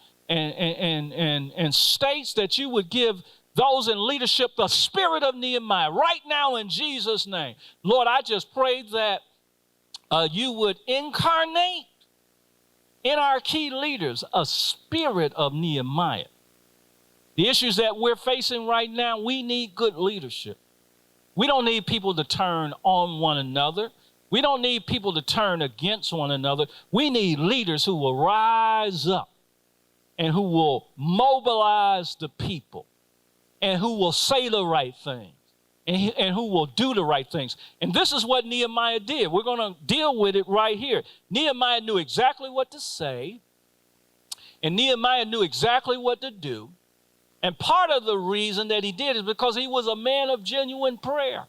states, that you would give those in leadership the spirit of Nehemiah right now in Jesus' name. Lord, I just pray that you would incarnate in our key leaders a spirit of Nehemiah. The issues that we're facing right now, we need good leadership. We don't need people to turn on one another. We don't need people to turn against one another. We need leaders who will rise up and who will mobilize the people and who will say the right things and who will do the right things. And this is what Nehemiah did. We're going to deal with it right here. Nehemiah knew exactly what to say, and Nehemiah knew exactly what to do. And part of the reason that he did is because he was a man of genuine prayer.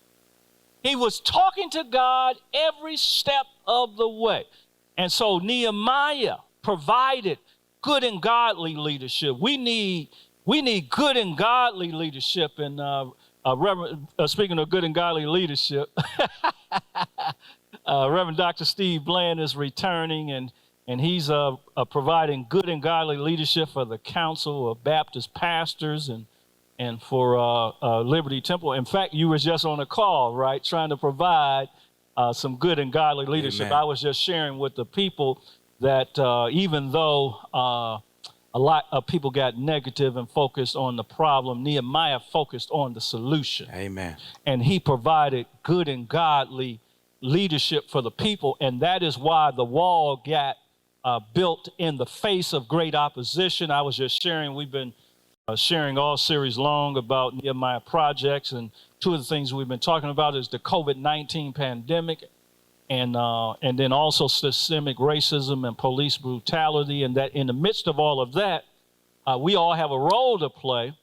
He was talking to God every step of the way. And so Nehemiah provided good and godly leadership. We need good and godly leadership. And speaking of good and godly leadership, Reverend Dr. Steve Bland is returning, and he's providing good and godly leadership for the Council of Baptist Pastors and for Liberty Temple. In fact, you were just on a call, right, trying to provide some good and godly leadership. Amen. I was just sharing with the people that even though a lot of people got negative and focused on the problem, Nehemiah focused on the solution. Amen. And he provided good and godly leadership for the people, and that is why the wall got built in the face of great opposition. I was just sharing, we've been sharing all series long about Nehemiah projects, and two of the things we've been talking about is the COVID-19 pandemic, and then also systemic racism and police brutality, and that in the midst of all of that, we all have a role to play.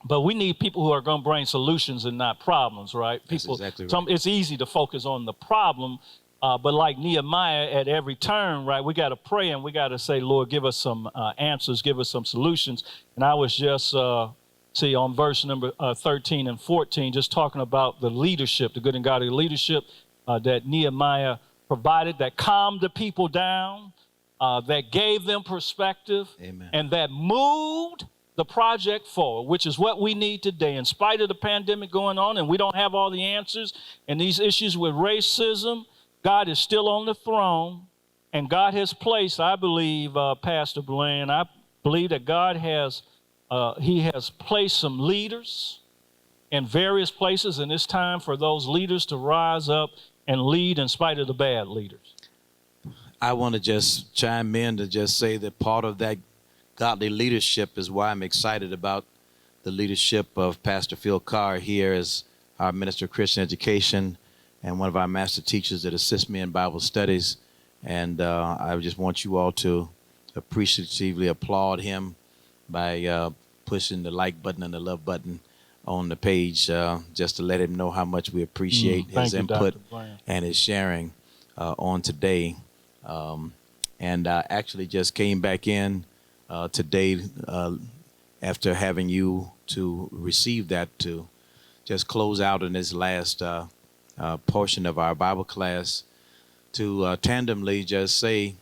But we need people who are going to bring solutions and not problems, right? People, That's exactly right. It's easy to focus on the problem, but like Nehemiah, at every turn, right, we got to pray and we got to say, Lord, give us some answers, give us some solutions. And I was just, on verse number 13 and 14, just talking about the leadership, the good and godly leadership that Nehemiah provided, that calmed the people down, that gave them perspective, Amen. and that moved the project forward, which is what we need today. In spite of the pandemic going on, and we don't have all the answers, and these issues with racism, God is still on the throne, and God has placed, I believe, Pastor Blaine, I believe that God has, he has placed some leaders in various places, and it's time for those leaders to rise up and lead in spite of the bad leaders. I want to just chime in to just say that part of that godly leadership is why I'm excited about the leadership of Pastor Phil Carr here as our Minister of Christian Education and one of our master teachers that assist me in Bible studies. And I just want you all to appreciatively applaud him by pushing the like button and the love button on the page just to let him know how much we appreciate his input and his sharing on today. And I actually just came back in today after having you to receive that to just close out in this last portion of our Bible class to tandemly just say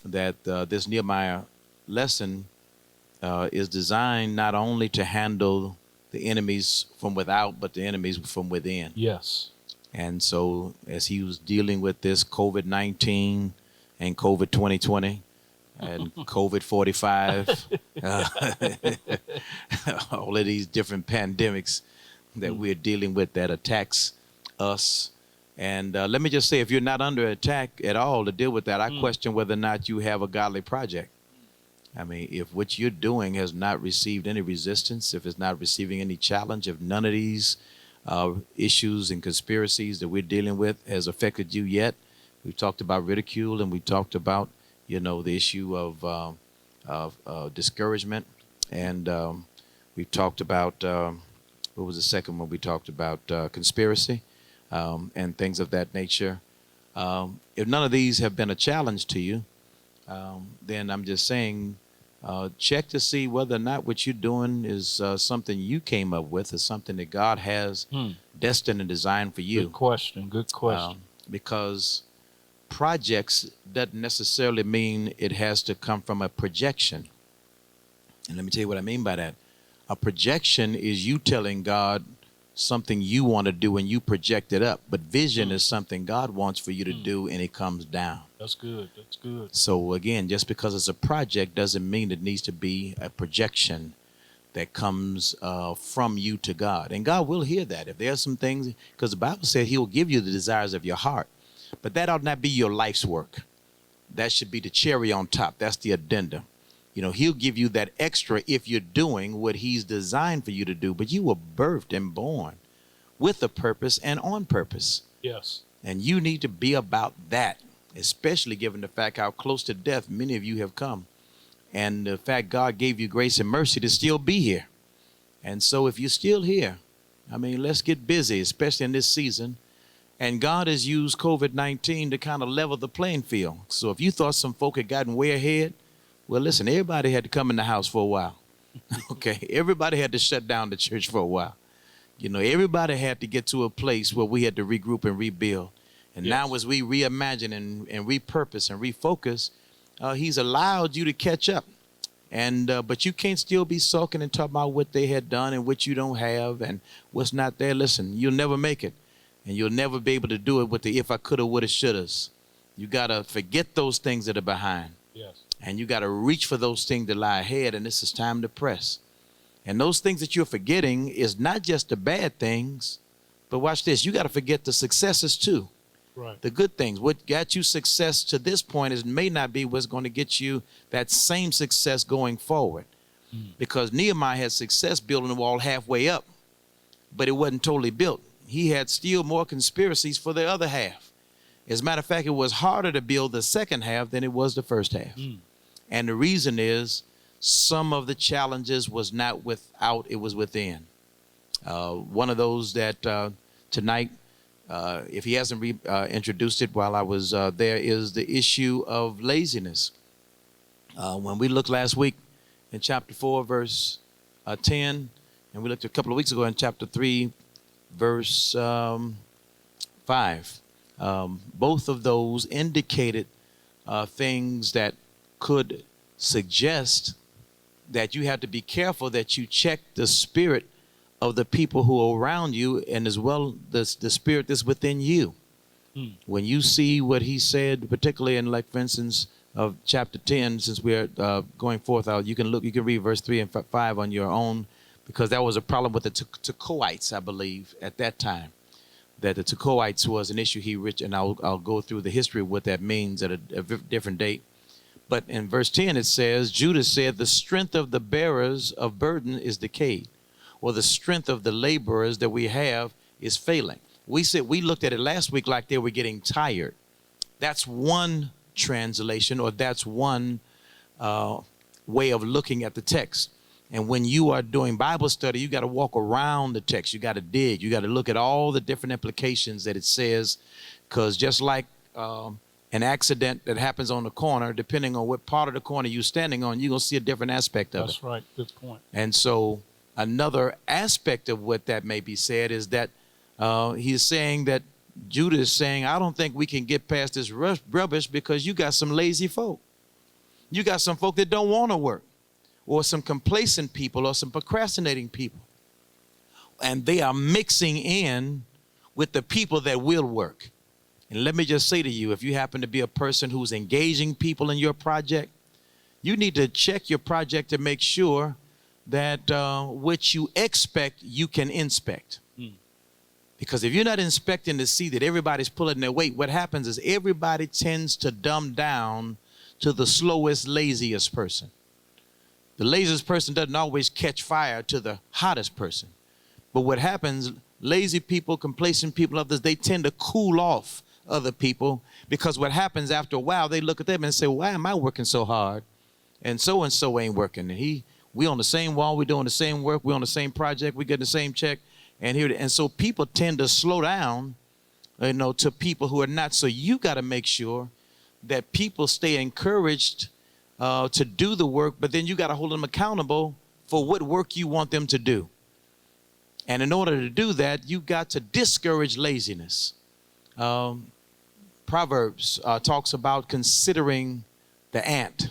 that this Nehemiah lesson is designed not only to handle the enemies from without, but the enemies from within. Yes. And so as he was dealing with this COVID-19 and COVID 2020, and COVID 45, all of these different pandemics that we're dealing with that attacks us. And let me just say, if you're not under attack at all to deal with that, I question whether or not you have a godly project. I mean, if what you're doing has not received any resistance, if it's not receiving any challenge, if none of these issues and conspiracies that we're dealing with has affected you yet, we've talked about ridicule and we talked about the issue of discouragement, and we talked about what was the second one? We talked about conspiracy and things of that nature. If none of these have been a challenge to you, then I'm just saying, check to see whether or not what you're doing is something you came up with, or something that God has destined and designed for you. Good question. Good question. Because projects doesn't necessarily mean it has to come from a projection. And let me tell you what I mean by that. A projection is you telling God something you want to do and you project it up. But vision is something God wants for you to do, and it comes down. That's good. That's good. So again, just because it's a project doesn't mean it needs to be a projection that comes from you to God. And God will hear that. If there are some things, because the Bible said he will give you the desires of your heart. But that ought not be your life's work. That should be the cherry on top. That's the addendum. He'll give you that extra if you're doing what he's designed for you to do. But you were birthed and born with a purpose and on purpose. Yes. And you need to be about that, especially given the fact how close to death many of you have come. And the fact God gave you grace and mercy to still be here. And so if you're still here, let's get busy, especially in this season. And God has used COVID-19 to kind of level the playing field. So if you thought some folk had gotten way ahead, well, listen, everybody had to come in the house for a while. Okay, everybody had to shut down the church for a while. You know, everybody had to get to a place where we had to regroup and rebuild. And now as we reimagine and repurpose and refocus, he's allowed you to catch up. And but you can't still be sulking and talking about what they had done and what you don't have and what's not there. Listen, you'll never make it. And you'll never be able to do it with the if I coulda, woulda, shouldas. You got to forget those things that are behind. Yes. And you got to reach for those things that lie ahead, and this is time to press. And those things that you're forgetting is not just the bad things, but watch this. You got to forget the successes too. Right. The good things. What got you success to this point is may not be what's going to get you that same success going forward. Because Nehemiah had success building the wall halfway up, but it wasn't totally built. He had still more conspiracies for the other half. As a matter of fact, it was harder to build the second half than it was the first half. And the reason is some of the challenges was not without, it was within. One of those that tonight, if he hasn't introduced it while I was there, is the issue of laziness. When we looked last week in chapter 4, verse 10, and we looked a couple of weeks ago in chapter 3, verse 5. Both of those indicated things that could suggest that you have to be careful that you check the spirit of the people who are around you and as well the spirit that's within you. When you see what he said, particularly in, like, for instance, of chapter 10, since we're going forth out, you can read verse 3 and 5 on your own, because that was a problem with the Tekoites, I believe, at that time. That the Tekoites was an issue and I'll go through the history of what that means at a different date. But in verse 10 it says, Judah said, the strength of the bearers of burden is decayed, or the strength of the laborers that we have is failing. We looked at it last week like they were getting tired. That's one translation, or that's one way of looking at the text. And when you are doing Bible study, you got to walk around the text. You got to dig. You got to look at all the different implications that it says, because just like an accident that happens on the corner, depending on what part of the corner you're standing on, you're going to see a different aspect of it. That's right. Good point. And so another aspect of what that may be said is that he's saying that Judah is saying, I don't think we can get past this rubbish because you got some lazy folk. You got some folk that don't want to work, or some complacent people, or some procrastinating people. And they are mixing in with the people that will work. And let me just say to you, if you happen to be a person who's engaging people in your project, you need to check your project to make sure that what you expect, you can inspect. Because if you're not inspecting to see that everybody's pulling their weight, what happens is everybody tends to dumb down to the slowest, laziest person. The laziest person doesn't always catch fire to the hottest person. But what happens, lazy people, complacent people, others, they tend to cool off other people, because what happens after a while, they look at them and say, why am I working so hard? And so ain't working. And we on the same wall, we doing the same work, we on the same project, we getting the same check. And so people tend to slow down, to people who are not. So you got to make sure that people stay encouraged to do the work, but then you got to hold them accountable for what work you want them to do. And in order to do that, you got to discourage laziness. Proverbs talks about considering the ant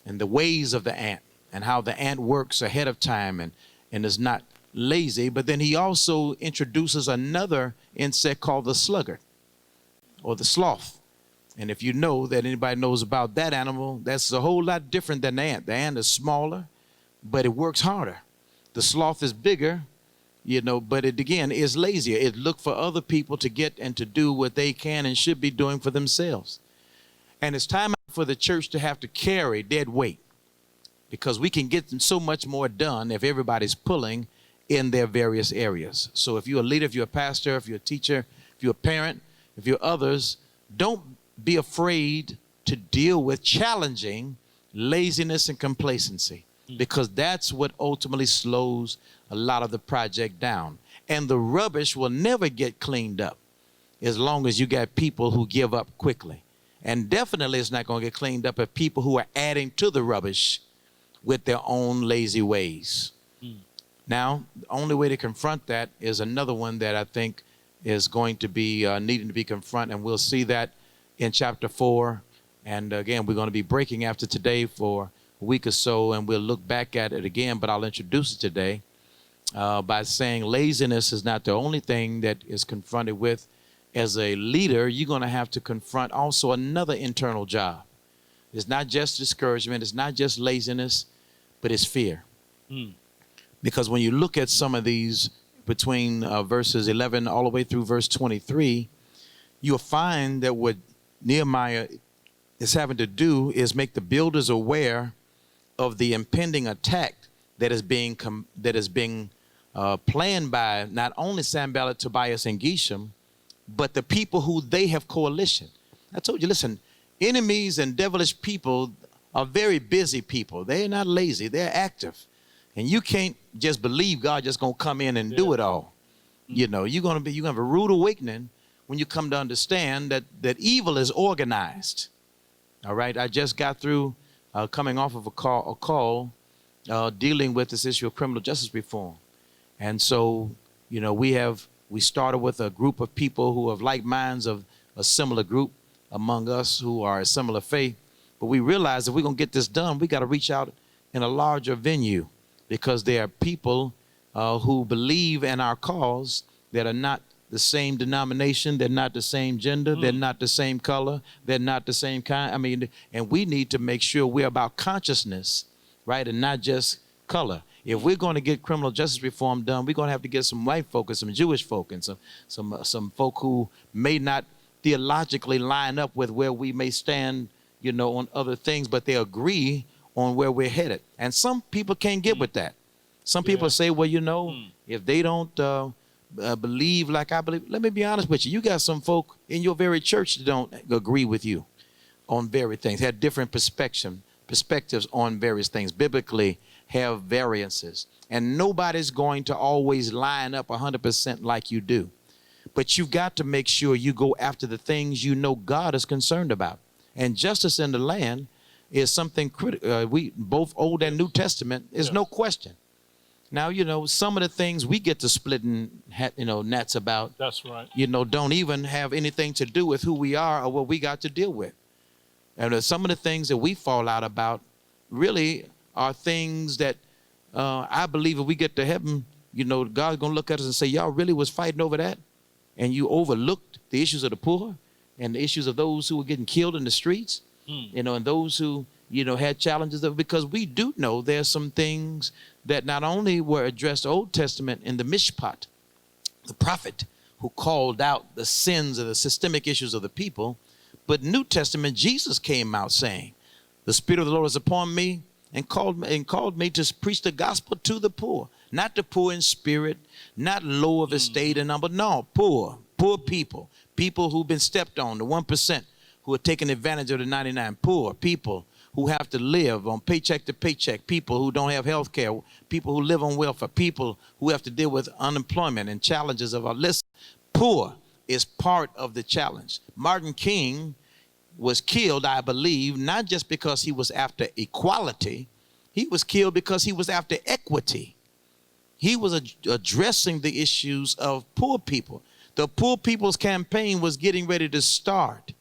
and the ways of the ant, and how the ant works ahead of time and is not lazy. But then he also introduces another insect called the sluggard, or the sloth. And if you know that anybody knows about that animal, that's a whole lot different than the ant. The ant is smaller, but it works harder. The sloth is bigger, but it again is lazier. It looks for other people to get and to do what they can and should be doing for themselves. And it's time for the church to have to carry dead weight, because we can get so much more done if everybody's pulling in their various areas. So if you're a leader, if you're a pastor, if you're a teacher, if you're a parent, if you're others, don't be afraid to deal with challenging laziness and complacency, because that's what ultimately slows a lot of the project down. And the rubbish will never get cleaned up. as long as you got people who give up quickly. And definitely it's not going to get cleaned up if people who are adding to the rubbish with their own lazy ways. Now, the only way to confront that is another one that I think is going to be needing to be confronted, and we'll see that in chapter 4. And again, we're going to be breaking after today for a week or so, and we'll look back at it again, but I'll introduce it today by saying laziness is not the only thing that is confronted with. As a leader, you're going to have to confront also another internal job. It's not just discouragement, it's not just laziness, but it's fear. Because when you look at some of these between verses 11 all the way through verse 23, you'll find that what Nehemiah is having to do is make the builders aware of the impending attack that is being planned by not only Sanballat, Tobias, and Geshem, but the people who they have coalition. I told you, listen, enemies and devilish people are very busy people. They're not lazy, they're active. And you can't just believe God just gonna come in and do it all. You know, you're gonna have a rude awakening when you come to understand that evil is organized. All right, I just got through coming off of a call dealing with this issue of criminal justice reform. And so, you know, we started with a group of people who have like minds of a similar group among us who are a similar faith. But we realized if we're going to get this done, we got to reach out in a larger venue, because there are people who believe in our cause that are not the same denomination, they're not the same gender, they're not the same color, they're not the same kind. I mean, and we need to make sure we're about consciousness, right, and not just color. If we're going to get criminal justice reform done, we're going to have to get some white folk and some Jewish folk and some folk who may not theologically line up with where we may stand, you know, on other things, but they agree on where we're headed. And some people can't get with that. Some people say, well, you know, if they don't believe like I believe, let me be honest with you. You got some folk in your very church that don't agree with you on various things, have different perspectives on various things, biblically have variances. And nobody's going to always line up 100% like you do. But you've got to make sure you go after the things you know God is concerned about. And justice in the land is something critical. We both Old and New Testament is no question. Now, you know, some of the things we get to splitting, you know, gnats about, that's right, you know, don't even have anything to do with who we are or what we got to deal with. And some of the things that we fall out about really are things that I believe if we get to heaven, you know, God's going to look at us and say, y'all really was fighting over that? And you overlooked the issues of the poor and the issues of those who were getting killed in the streets, you know, and those who, you know, had challenges of, because we do know there's some things that not only were addressed Old Testament in the Mishpat, the prophet who called out the sins of the systemic issues of the people, but New Testament, Jesus came out saying, the Spirit of the Lord is upon me and called me to preach the gospel to the poor, not the poor in spirit, not low of estate and number, no, poor people, people who've been stepped on, the 1% who are taking advantage of the 99, poor people who have to live on paycheck to paycheck, people who don't have health care, people who live on welfare, people who have to deal with unemployment and challenges of our list. Poor is part of the challenge. Martin King was killed, I believe, not just because he was after equality. He was killed because he was after equity. He was addressing the issues of poor people. The Poor People's Campaign was getting ready to start.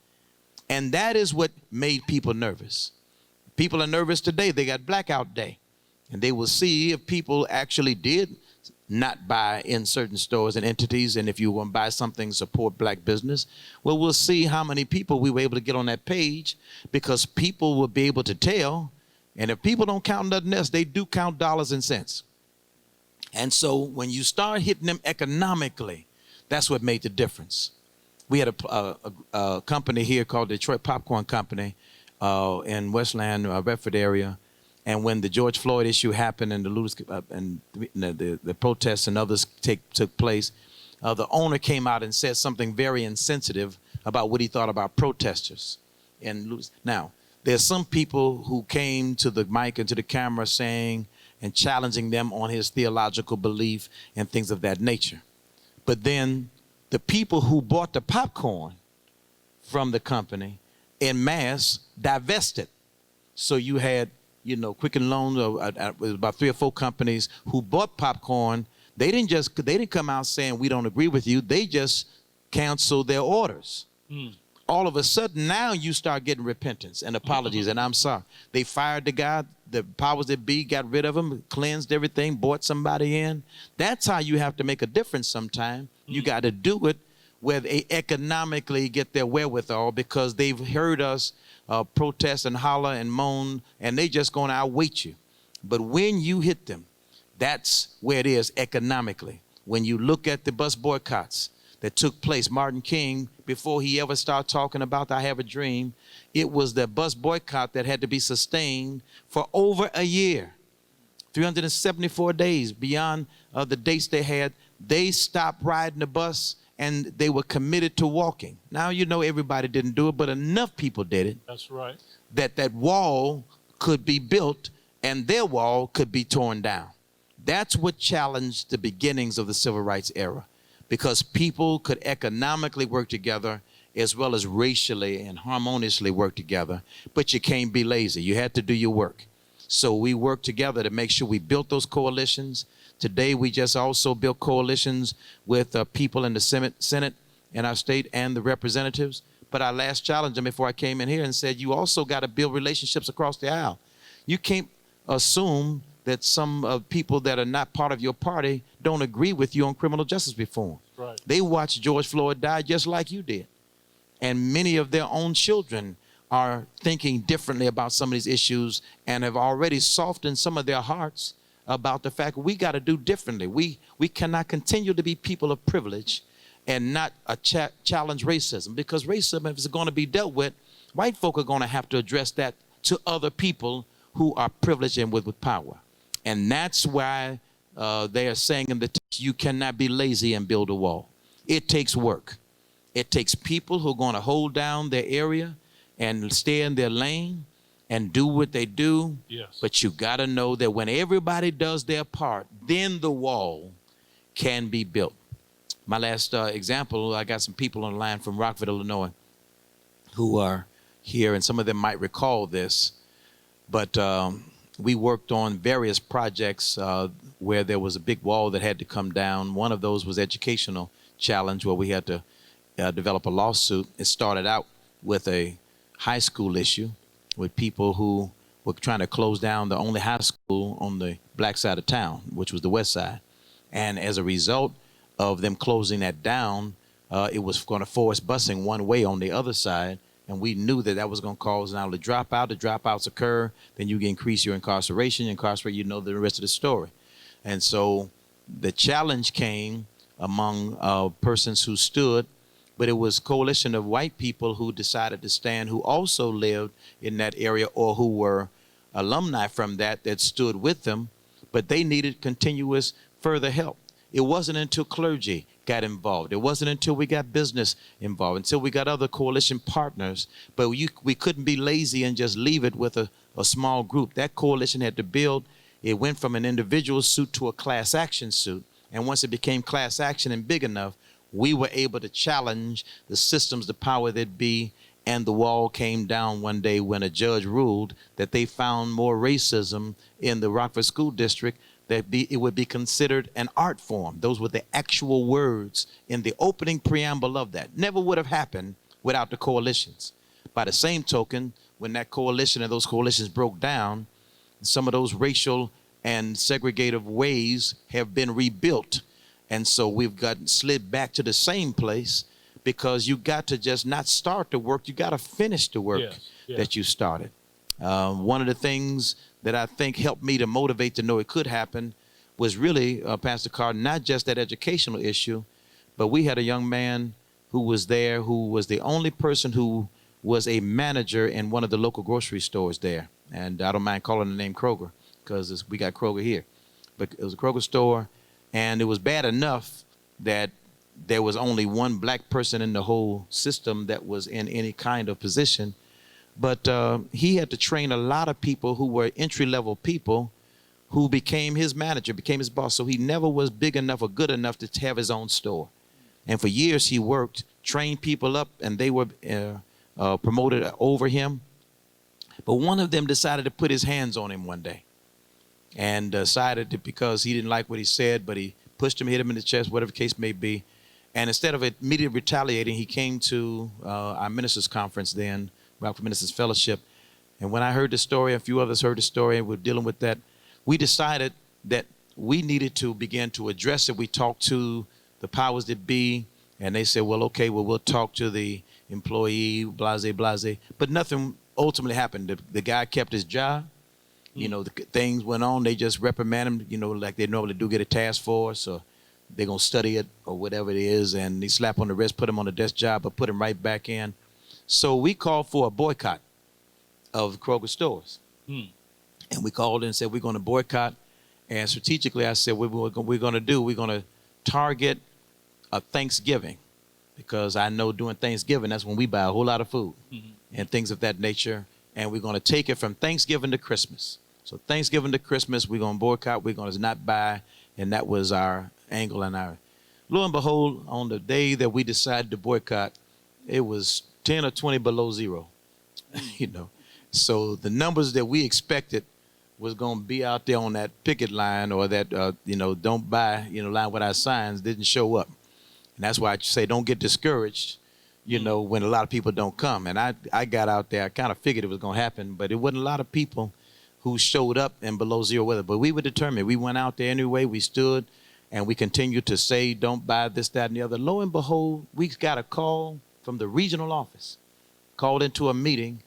And that is what made people nervous. People are nervous today. They got Blackout Day. And they will see if people actually did not buy in certain stores and entities, and if you want to buy something, support black business. Well, we'll see how many people we were able to get on that page, because people will be able to tell. And if people don't count nothing else, they do count dollars and cents. And so when you start hitting them economically, that's what made the difference. We had a company here called Detroit Popcorn Company in Westland, Bedford area. And when the George Floyd issue happened and the protests and others took place, the owner came out and said something very insensitive about what he thought about protesters. Now, there's some people who came to the mic and to the camera saying and challenging them on his theological belief and things of that nature. But then the people who bought the popcorn from the company en masse divested. So you had, Quicken Loans, was about 3 or 4 companies who bought popcorn. They didn't come out saying we don't agree with you. They just canceled their orders. All of a sudden, now you start getting repentance and apologies, and I'm sorry. They fired the guy, the powers that be got rid of him, cleansed everything, brought somebody in. That's how you have to make a difference sometime. You got to do it where they economically get their wherewithal, because they've heard us protest and holler and moan, and they just going to outweight you. But when you hit them, that's where it is economically. When you look at the bus boycotts that took place, Martin King, before he ever started talking about I Have a Dream, it was the bus boycott that had to be sustained for over a year, 374 days beyond the dates they had. They stopped riding the bus and they were committed to walking. Now, everybody didn't do it, but enough people did it. That's right. That wall could be built and their wall could be torn down. That's what challenged the beginnings of the civil rights era, because people could economically work together as well as racially and harmoniously work together. But you can't be lazy. You had to do your work. So we worked together to make sure we built those coalitions. Today, we just also built coalitions with people in the Senate in our state and the representatives. But I last challenged them before I came in here and said, you also got to build relationships across the aisle. You can't assume that some people that are not part of your party don't agree with you on criminal justice reform. Right. They watched George Floyd die just like you did. And many of their own children are thinking differently about some of these issues and have already softened some of their hearts about the fact we got to do differently. We cannot continue to be people of privilege and not challenge racism, because racism, if it's going to be dealt with, white folk are going to have to address that to other people who are privileged and with power. And that's why they are saying in the text, you cannot be lazy and build a wall. It takes work. It takes people who are going to hold down their area and stay in their lane and do what they do. Yes. But you got to know that when everybody does their part, then the wall can be built. My last example, I got some people on the line from Rockford, Illinois, who are here, and some of them might recall this. But we worked on various projects where there was a big wall that had to come down. One of those was educational challenge, where we had to develop a lawsuit. It started out with a high school issue with people who were trying to close down the only high school on the black side of town, which was the west side. And as a result of them closing that down, it was going to force busing one way on the other side. And we knew that that was going to cause not only dropout, the dropouts occur, then you increase your incarceration, you know the rest of the story. And so the challenge came among persons who stood, but it was a coalition of white people who decided to stand, who also lived in that area or who were alumni from that stood with them, but they needed continuous further help. It wasn't until clergy got involved. It wasn't until we got business involved, until we got other coalition partners. But we couldn't be lazy and just leave it with a small group. That coalition had to build. It went from an individual suit to a class action suit. And once it became class action and big enough, we were able to challenge the systems, the power that be, and the wall came down one day when a judge ruled that they found more racism in the Rockford School District that it would be considered an art form. Those were the actual words in the opening preamble of that. Never would have happened without the coalitions. By the same token, when that coalition and those coalitions broke down, some of those racial and segregative ways have been rebuilt. And so we've gotten slid back to the same place, because you got to just not start the work, you got to finish the work that you started. One of the things that I think helped me to motivate to know it could happen was really, Pastor Carr, not just that educational issue, but we had a young man who was there who was the only person who was a manager in one of the local grocery stores there. And I don't mind calling the name Kroger, because we got Kroger here. But it was a Kroger store, and it was bad enough that there was only one black person in the whole system that was in any kind of position. But he had to train a lot of people who were entry-level people who became his manager, became his boss. So he never was big enough or good enough to have his own store. And for years he worked, trained people up, and they were promoted over him. But one of them decided to put his hands on him one day, and decided to, because he didn't like what he said, but he pushed him, hit him in the chest, whatever the case may be. And instead of immediately retaliating, he came to our ministers' conference then, Rockford Ministers Fellowship. And when I heard the story, a few others heard the story, and we're dealing with that, we decided that we needed to begin to address it. We talked to the powers that be, and they said, well, okay, well, we'll talk to the employee, blase, blase. But nothing ultimately happened. The guy kept his job. You know, things went on. They just reprimand him, you know, like they normally do, get a task force, or they're going to study it or whatever it is. And they slap on the wrist, put him on the desk job, but put him right back in. So we called for a boycott of Kroger stores. And we called in and said, we're going to boycott. And strategically, I said, we're going to target a Thanksgiving, because I know during Thanksgiving, that's when we buy a whole lot of food and things of that nature. And we're going to take it from Thanksgiving to Christmas. So Thanksgiving to Christmas, we're going to boycott. We're going to not buy. And that was our angle. And lo and behold, on the day that we decided to boycott, it was 10 or 20 below zero, you know. So the numbers that we expected was going to be out there on that picket line, or that, you know, don't buy, you know, line with our signs, didn't show up. And that's why I say don't get discouraged, you know, when a lot of people don't come. And I got out there, I kind of figured it was going to happen, but it wasn't a lot of people who showed up in below zero weather. But we were determined. We went out there anyway. We stood, and we continued to say, don't buy this, that, and the other. Lo and behold, we got a call from the regional office, called into a meeting.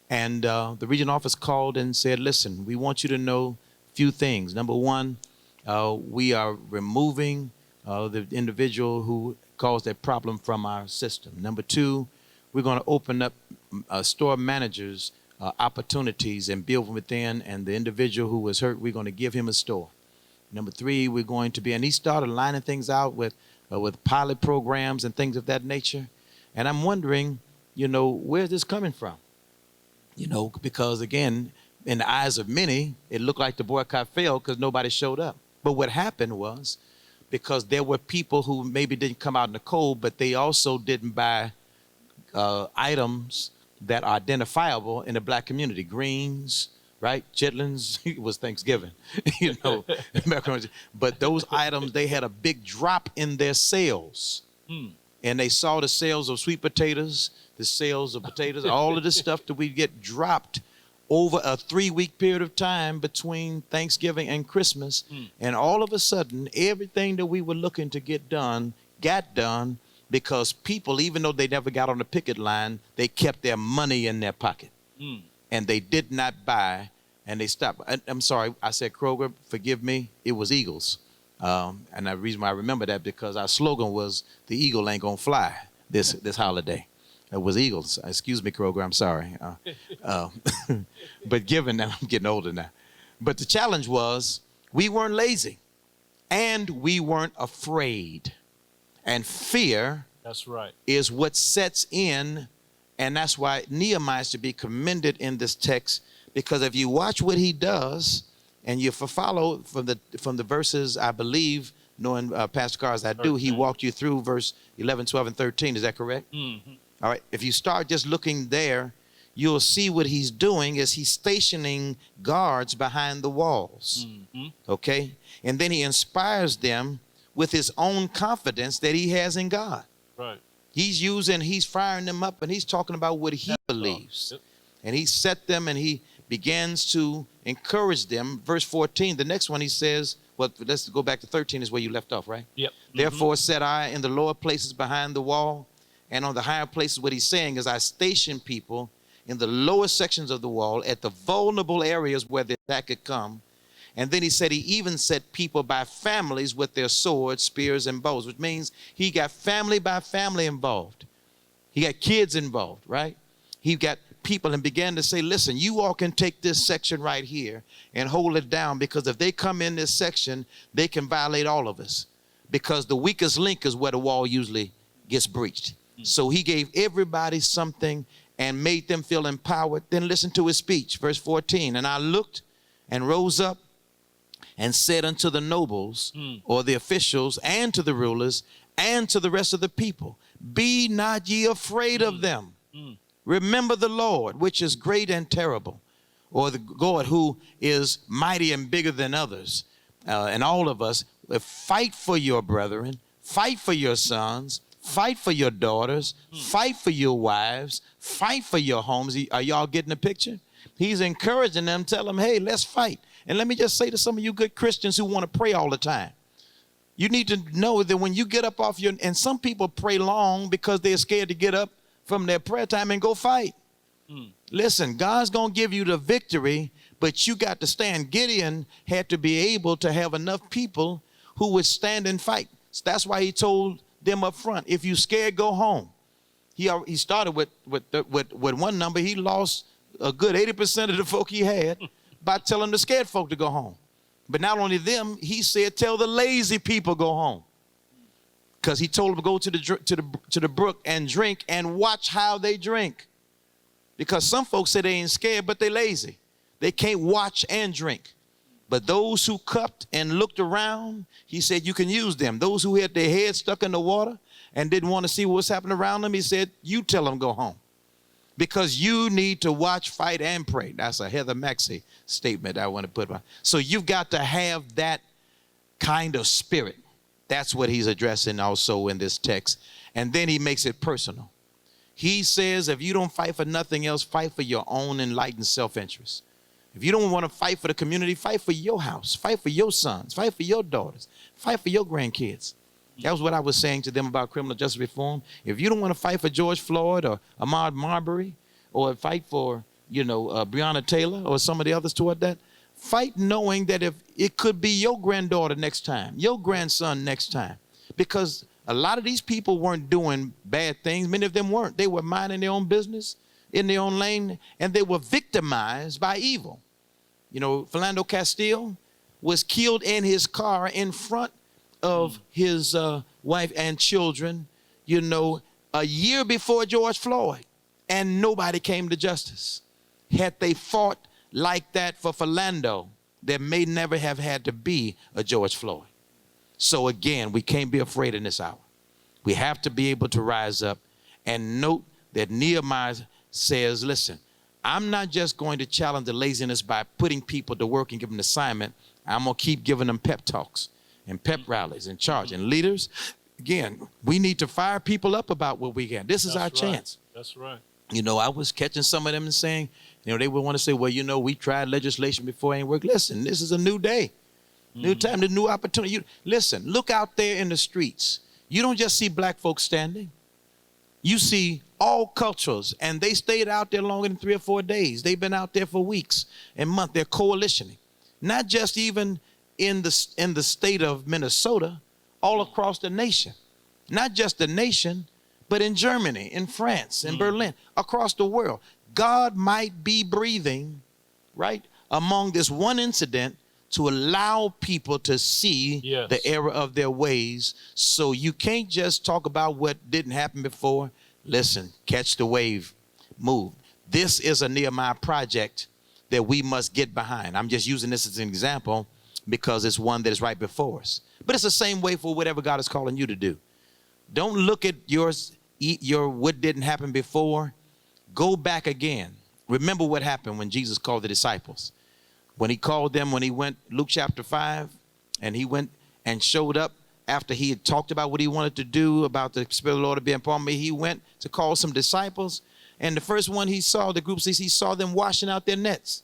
And the regional office called and said, listen, we want you to know a few things. Number one, we are removing the individual who caused that problem from our system. Number two, we're going to open up store managers opportunities and build from within. And the individual who was hurt, we're going to give him a store. Number three, we're going to be, and he started lining things out with pilot programs and things of that nature. And I'm wondering, you know, where's this coming from? You know, because again, in the eyes of many, it looked like the boycott failed because nobody showed up. But what happened was, because there were people who maybe didn't come out in the cold, but they also didn't buy items that are identifiable in the black community. Greens, right? Chitlins, it was Thanksgiving, you know. But those items, they had a big drop in their sales. And they saw the sales of sweet potatoes, the sales of potatoes, all of this stuff that we get dropped over a 3-week period of time between Thanksgiving and Christmas. And all of a sudden, everything that we were looking to get done got done, because people, even though they never got on the picket line, they kept their money in their pocket. And they did not buy, and they stopped. I'm sorry, I said Kroger, forgive me, it was Eagles. And the reason why I remember that, because our slogan was, the eagle ain't gonna fly this holiday. It was Eagles. Excuse me, Kroger, I'm sorry. But given that I'm getting older now. But the challenge was, we weren't lazy, and we weren't afraid. And fear, that's right, is what sets in. And that's why Nehemiah is to be commended in this text, because if you watch what he does, and you follow from the verses, I believe, knowing Pastor Carr as I do, he walked you through verse 11, 12, and 13. Is that correct? All right. If you start just looking there, you'll see what he's doing is he's stationing guards behind the walls. Okay? And then he inspires them with his own confidence that he has in God. Right. He's firing them up, and he's talking about what he believes. Yep. And he set them, and he begins to encourage them. Verse 14, the next one he says, well, let's go back to 13 is where you left off, right? Yep. Therefore said I in the lower places behind the wall, and on the higher places, what he's saying is I station people in the lower sections of the wall at the vulnerable areas where the attack could come. And then he said he even set people by families with their swords, spears, and bows, which means he got family by family involved. He got kids involved, right? He got people, and began to say, listen, you all can take this section right here and hold it down, because if they come in this section, they can violate all of us, because the weakest link is where the wall usually gets breached. So he gave everybody something and made them feel empowered. Then listen to his speech, verse 14. And I looked and rose up and said unto the nobles or the officials and to the rulers and to the rest of the people, be not ye afraid of them. Remember the Lord, which is great and terrible, or the God who is mighty and bigger than others. And all of us, fight for your brethren, fight for your sons, fight for your daughters, fight for your wives, fight for your homes. Are y'all getting the picture? He's encouraging them, tell them, hey, let's fight. And let me just say to some of you good Christians who want to pray all the time, you need to know that when you get up off your, and some people pray long because they're scared to get up from their prayer time and go fight. Listen, God's going to give you the victory, but you got to stand. Gideon had to be able to have enough people who would stand and fight. So that's why he told them up front, if you scared, go home. He started with one number. He lost a good 80% of the folk he had by telling the scared folk to go home. But not only them, he said, tell the lazy people go home. Because he told them to go to the brook and drink and watch how they drink. Because some folks say they ain't scared, but they lazy. They can't watch and drink. But those who cupped and looked around, he said you can use them. Those who had their heads stuck in the water and didn't want to see what's happening around them, he said, you tell them go home. Because you need to watch, fight, and pray. That's a Heather Maxey statement I want to put on. So you've got to have that kind of spirit. That's what he's addressing also in this text. And then he makes it personal. He says, if you don't fight for nothing else, fight for your own enlightened self-interest. If you don't want to fight for the community, fight for your house, fight for your sons, fight for your daughters, fight for your grandkids. That was what I was saying to them about criminal justice reform. If you don't want to fight for George Floyd or Ahmaud Marbury or fight for, Breonna Taylor or some of the others toward that, fight knowing that if it could be your granddaughter next time, your grandson next time, because a lot of these people weren't doing bad things. Many of them weren't. They were minding their own business in their own lane, and they were victimized by evil. Philando Castile was killed in his car in front of his wife and children, a year before George Floyd, and nobody came to justice. Had they fought like that for Philando, there may never have had to be a George Floyd. So again, we can't be afraid in this hour. We have to be able to rise up and note that Nehemiah says, listen, I'm not just going to challenge the laziness by putting people to work and give them an assignment. I'm going to keep giving them pep talks and pep rallies and charge. And leaders, again, we need to fire people up about what we can. This is our chance. That's right. I was catching some of them and saying, they would want to say, well, we tried legislation before, it ain't work. Listen, this is a new day. New time, the new opportunity. Listen, look out there in the streets. You don't just see black folks standing. You see all cultures, and they stayed out there longer than 3 or 4 days. They've been out there for weeks and months. They're coalitioning, not just even in the state of Minnesota, all across the nation. Not just the nation, but in Germany, in France, in Berlin, across the world. God might be breathing, right, among this one incident to allow people to see the error of their ways. So you can't just talk about what didn't happen before. Listen, catch the wave, move. This is a Nehemiah project that we must get behind. I'm just using this as an example because it's one that is right before us. But it's the same way for whatever God is calling you to do. Don't look at your what didn't happen before. Go back again. Remember what happened when Jesus called the disciples. When he called them, when he went, Luke chapter 5, and he went and showed up after he had talked about what he wanted to do, about the Spirit of the Lord to be upon me, he went to call some disciples. And the first one he saw, the group, he saw them washing out their nets.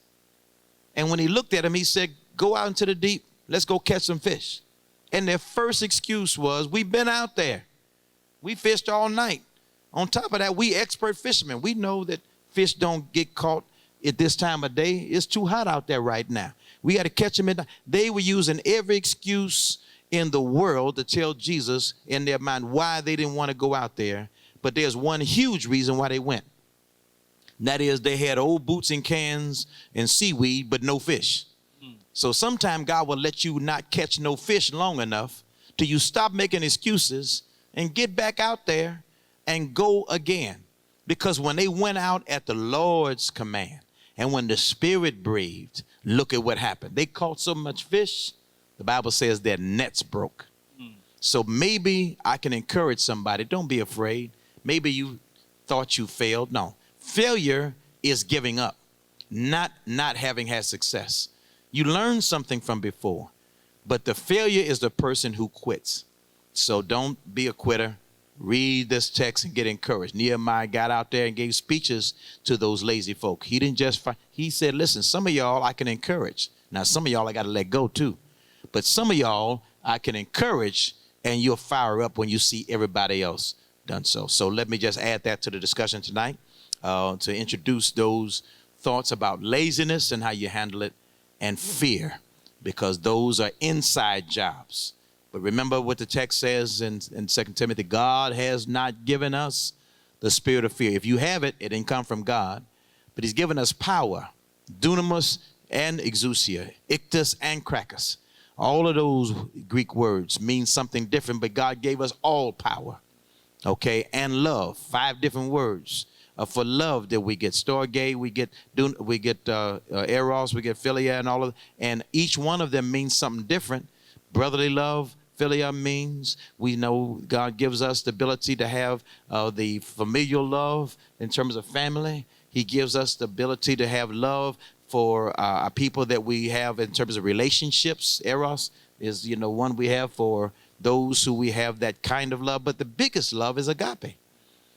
And when he looked at them, he said, go out into the deep. Let's go catch some fish. And their first excuse was, we've been out there. We fished all night. On top of that, we expert fishermen. We know that fish don't get caught at this time of day. It's too hot out there right now. We got to catch them. They were using every excuse in the world to tell Jesus in their mind why they didn't want to go out there. But there's one huge reason why they went. And that is they had old boots and cans and seaweed, but no fish. So sometime God will let you not catch no fish long enough till you stop making excuses and get back out there and go again. Because when they went out at the Lord's command and when the Spirit breathed, look at what happened. They caught so much fish, the Bible says their nets broke. So maybe I can encourage somebody. Don't be afraid. Maybe you thought you failed. No, failure is giving up, not having had success. You learned something from before, but the failure is the person who quits. So don't be a quitter. Read this text and get encouraged. Nehemiah got out there and gave speeches to those lazy folk. He didn't just he said, listen, some of y'all I can encourage. Now, some of y'all I got to let go too. But some of y'all I can encourage, and you'll fire up when you see everybody else done so. So let me just add that to the discussion tonight to introduce those thoughts about laziness and how you handle it, and fear, because those are inside jobs. But remember what the text says in 2 Timothy, God has not given us the spirit of fear. If you have it, it didn't come from God, but he's given us power, dunamis and exousia, ictus and krakus. All of those Greek words mean something different, but God gave us all power, okay, and love, 5 different words. For love that we get storge, we get eros, we get philia, and all of, and each one of them means something different. Brotherly love, philia means we know God gives us the ability to have the familial love in terms of family. He gives us the ability to have love for people that we have in terms of relationships. Eros is, one we have for those who we have that kind of love. But the biggest love is agape,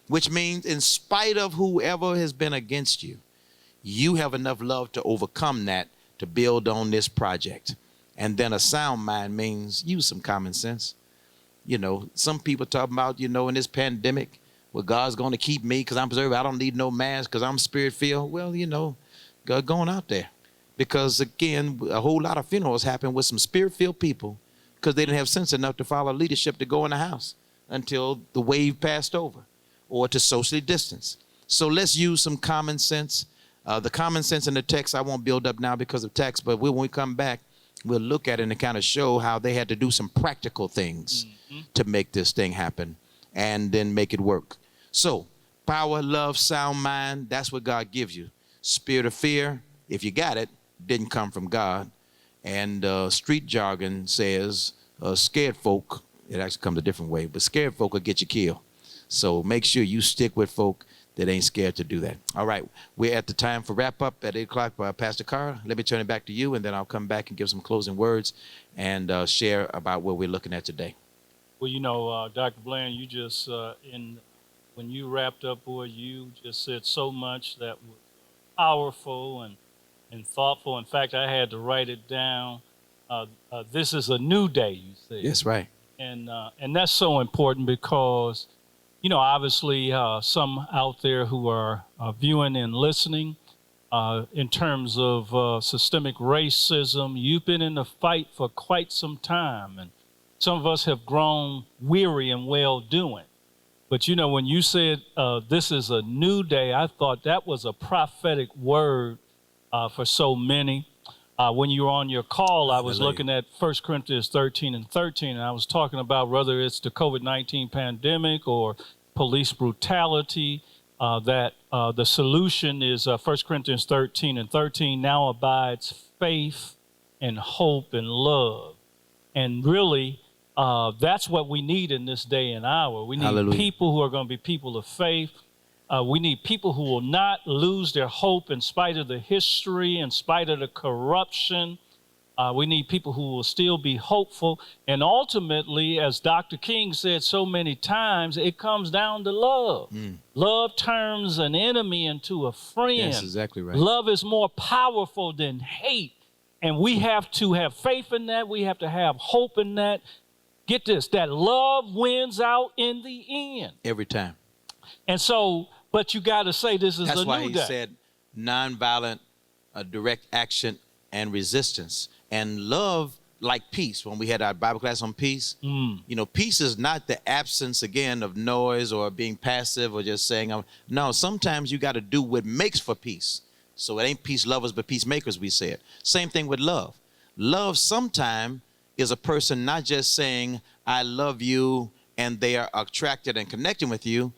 which means in spite of whoever has been against you, you have enough love to overcome that, to build on this project. And then a sound mind means use some common sense. Some people talk about, in this pandemic, well, God's going to keep me because I'm preserved. I don't need no mask because I'm spirit-filled. Well, God going out there. Because, again, a whole lot of funerals happen with some spirit-filled people because they didn't have sense enough to follow leadership to go in the house until the wave passed over, or to socially distance. So let's use some common sense. The common sense in the text I won't build up now because of text, but when we come back, we'll look at it and kind of show how they had to do some practical things to make this thing happen and then make it work. So power, love, sound mind, that's what God gives you. Spirit of fear, if you got it, didn't come from God. And street jargon says scared folk, it actually comes a different way, but scared folk will get you killed. So make sure you stick with folk that ain't scared to do that. All right, we're at the time for wrap up at 8 o'clock by Pastor Carr. Let me turn it back to you, and then I'll come back and give some closing words and share about what we're looking at today. Well, Dr. Bland, you just, when you wrapped up, boy, you just said so much that was powerful and thoughtful. In fact, I had to write it down. This is a new day, you said. Yes, right. And that's so important because, obviously some out there who are viewing and listening in terms of systemic racism, you've been in the fight for quite some time. And some of us have grown weary and well-doing. But, when you said this is a new day, I thought that was a prophetic word for so many. When you were on your call, I was looking at 1 Corinthians 13:13, and I was talking about whether it's the COVID-19 pandemic or police brutality, that the solution is 1 Corinthians 13:13, now abides faith and hope and love. And really, that's what we need in this day and hour. We need people who are going to be people of faith. We need people who will not lose their hope in spite of the history, in spite of the corruption. We need people who will still be hopeful. And ultimately, as Dr. King said so many times, it comes down to love. Love turns an enemy into a friend. That's exactly right. Love is more powerful than hate. And we have to have faith in that. We have to have hope in that. Get this, that love wins out in the end. Every time. And so, but you got to say this is a new day. That's why he said nonviolent, direct action and resistance. And love, like peace, when we had our Bible class on peace, peace is not the absence, again, of noise or being passive or just saying, no, sometimes you got to do what makes for peace. So it ain't peace lovers, but peacemakers, we said. Same thing with love. Love sometimes is a person not just saying, I love you, and they are attracted and connecting with you.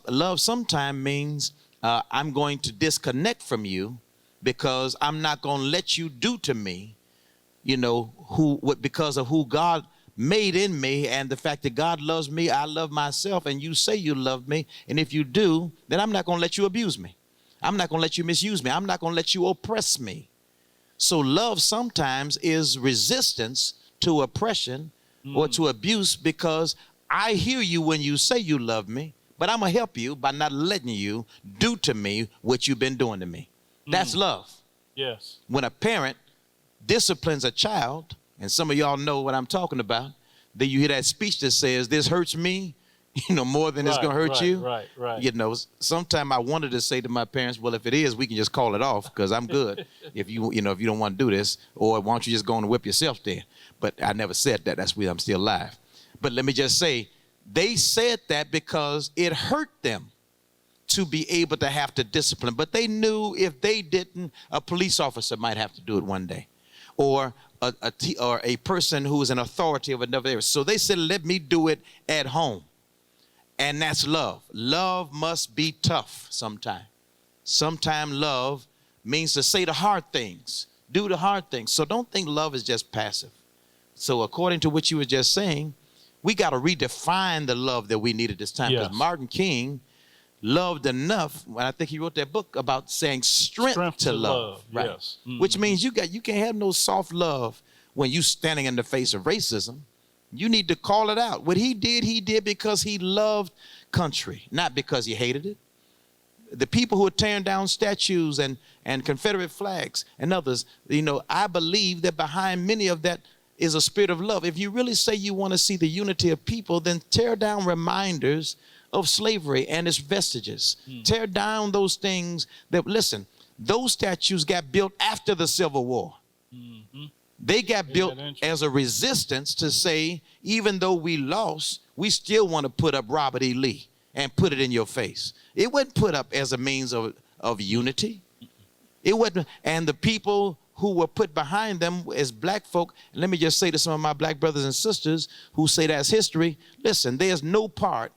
Love sometimes means I'm going to disconnect from you because I'm not going to let you do to me, because of who God made in me, and the fact that God loves me, I love myself, and you say you love me, and if you do, then I'm not going to let you abuse me. I'm not going to let you misuse me. I'm not going to let you oppress me. So love sometimes is resistance to oppression or to abuse, because I hear you when you say you love me, but I'm going to help you by not letting you do to me what you've been doing to me. That's love. Yes. When a parent disciplines a child, and some of y'all know what I'm talking about, then you hear that speech that says, this hurts me, more than it's going to hurt you. Right. Sometime I wanted to say to my parents, well, if it is, we can just call it off, because I'm good. if you don't want to do this, or why don't you just go and whip yourself there? But I never said that. That's why I'm still alive. But let me just say, they said that because it hurt them to be able to have to discipline. But they knew if they didn't, a police officer might have to do it one day, or a person who is an authority of another area. So they said, let me do it at home. And that's love. Love must be tough sometimes. Sometimes love means to say the hard things, do the hard things. So don't think love is just passive. So according to what you were just saying, we got to redefine the love that we need at this time. Because Martin King loved enough, when I think he wrote that book about saying strength to love. Right? Yes. Which means you can't have no soft love when you standing in the face of racism. You need to call it out. What he did because he loved country, not because he hated it. The people who are tearing down statues and Confederate flags and others, I believe that behind many of that is a spirit of love. If you really say you want to see the unity of people, then tear down reminders of slavery and its vestiges. Tear down those things that, listen, those statues got built after the Civil War. They got built as a resistance to say, even though we lost, we still want to put up Robert E. Lee and put it in your face. It wasn't put up as a means of unity. It wasn't. And the people who were put behind them as black folk, let me just say to some of my black brothers and sisters who say that's history, listen, there's no part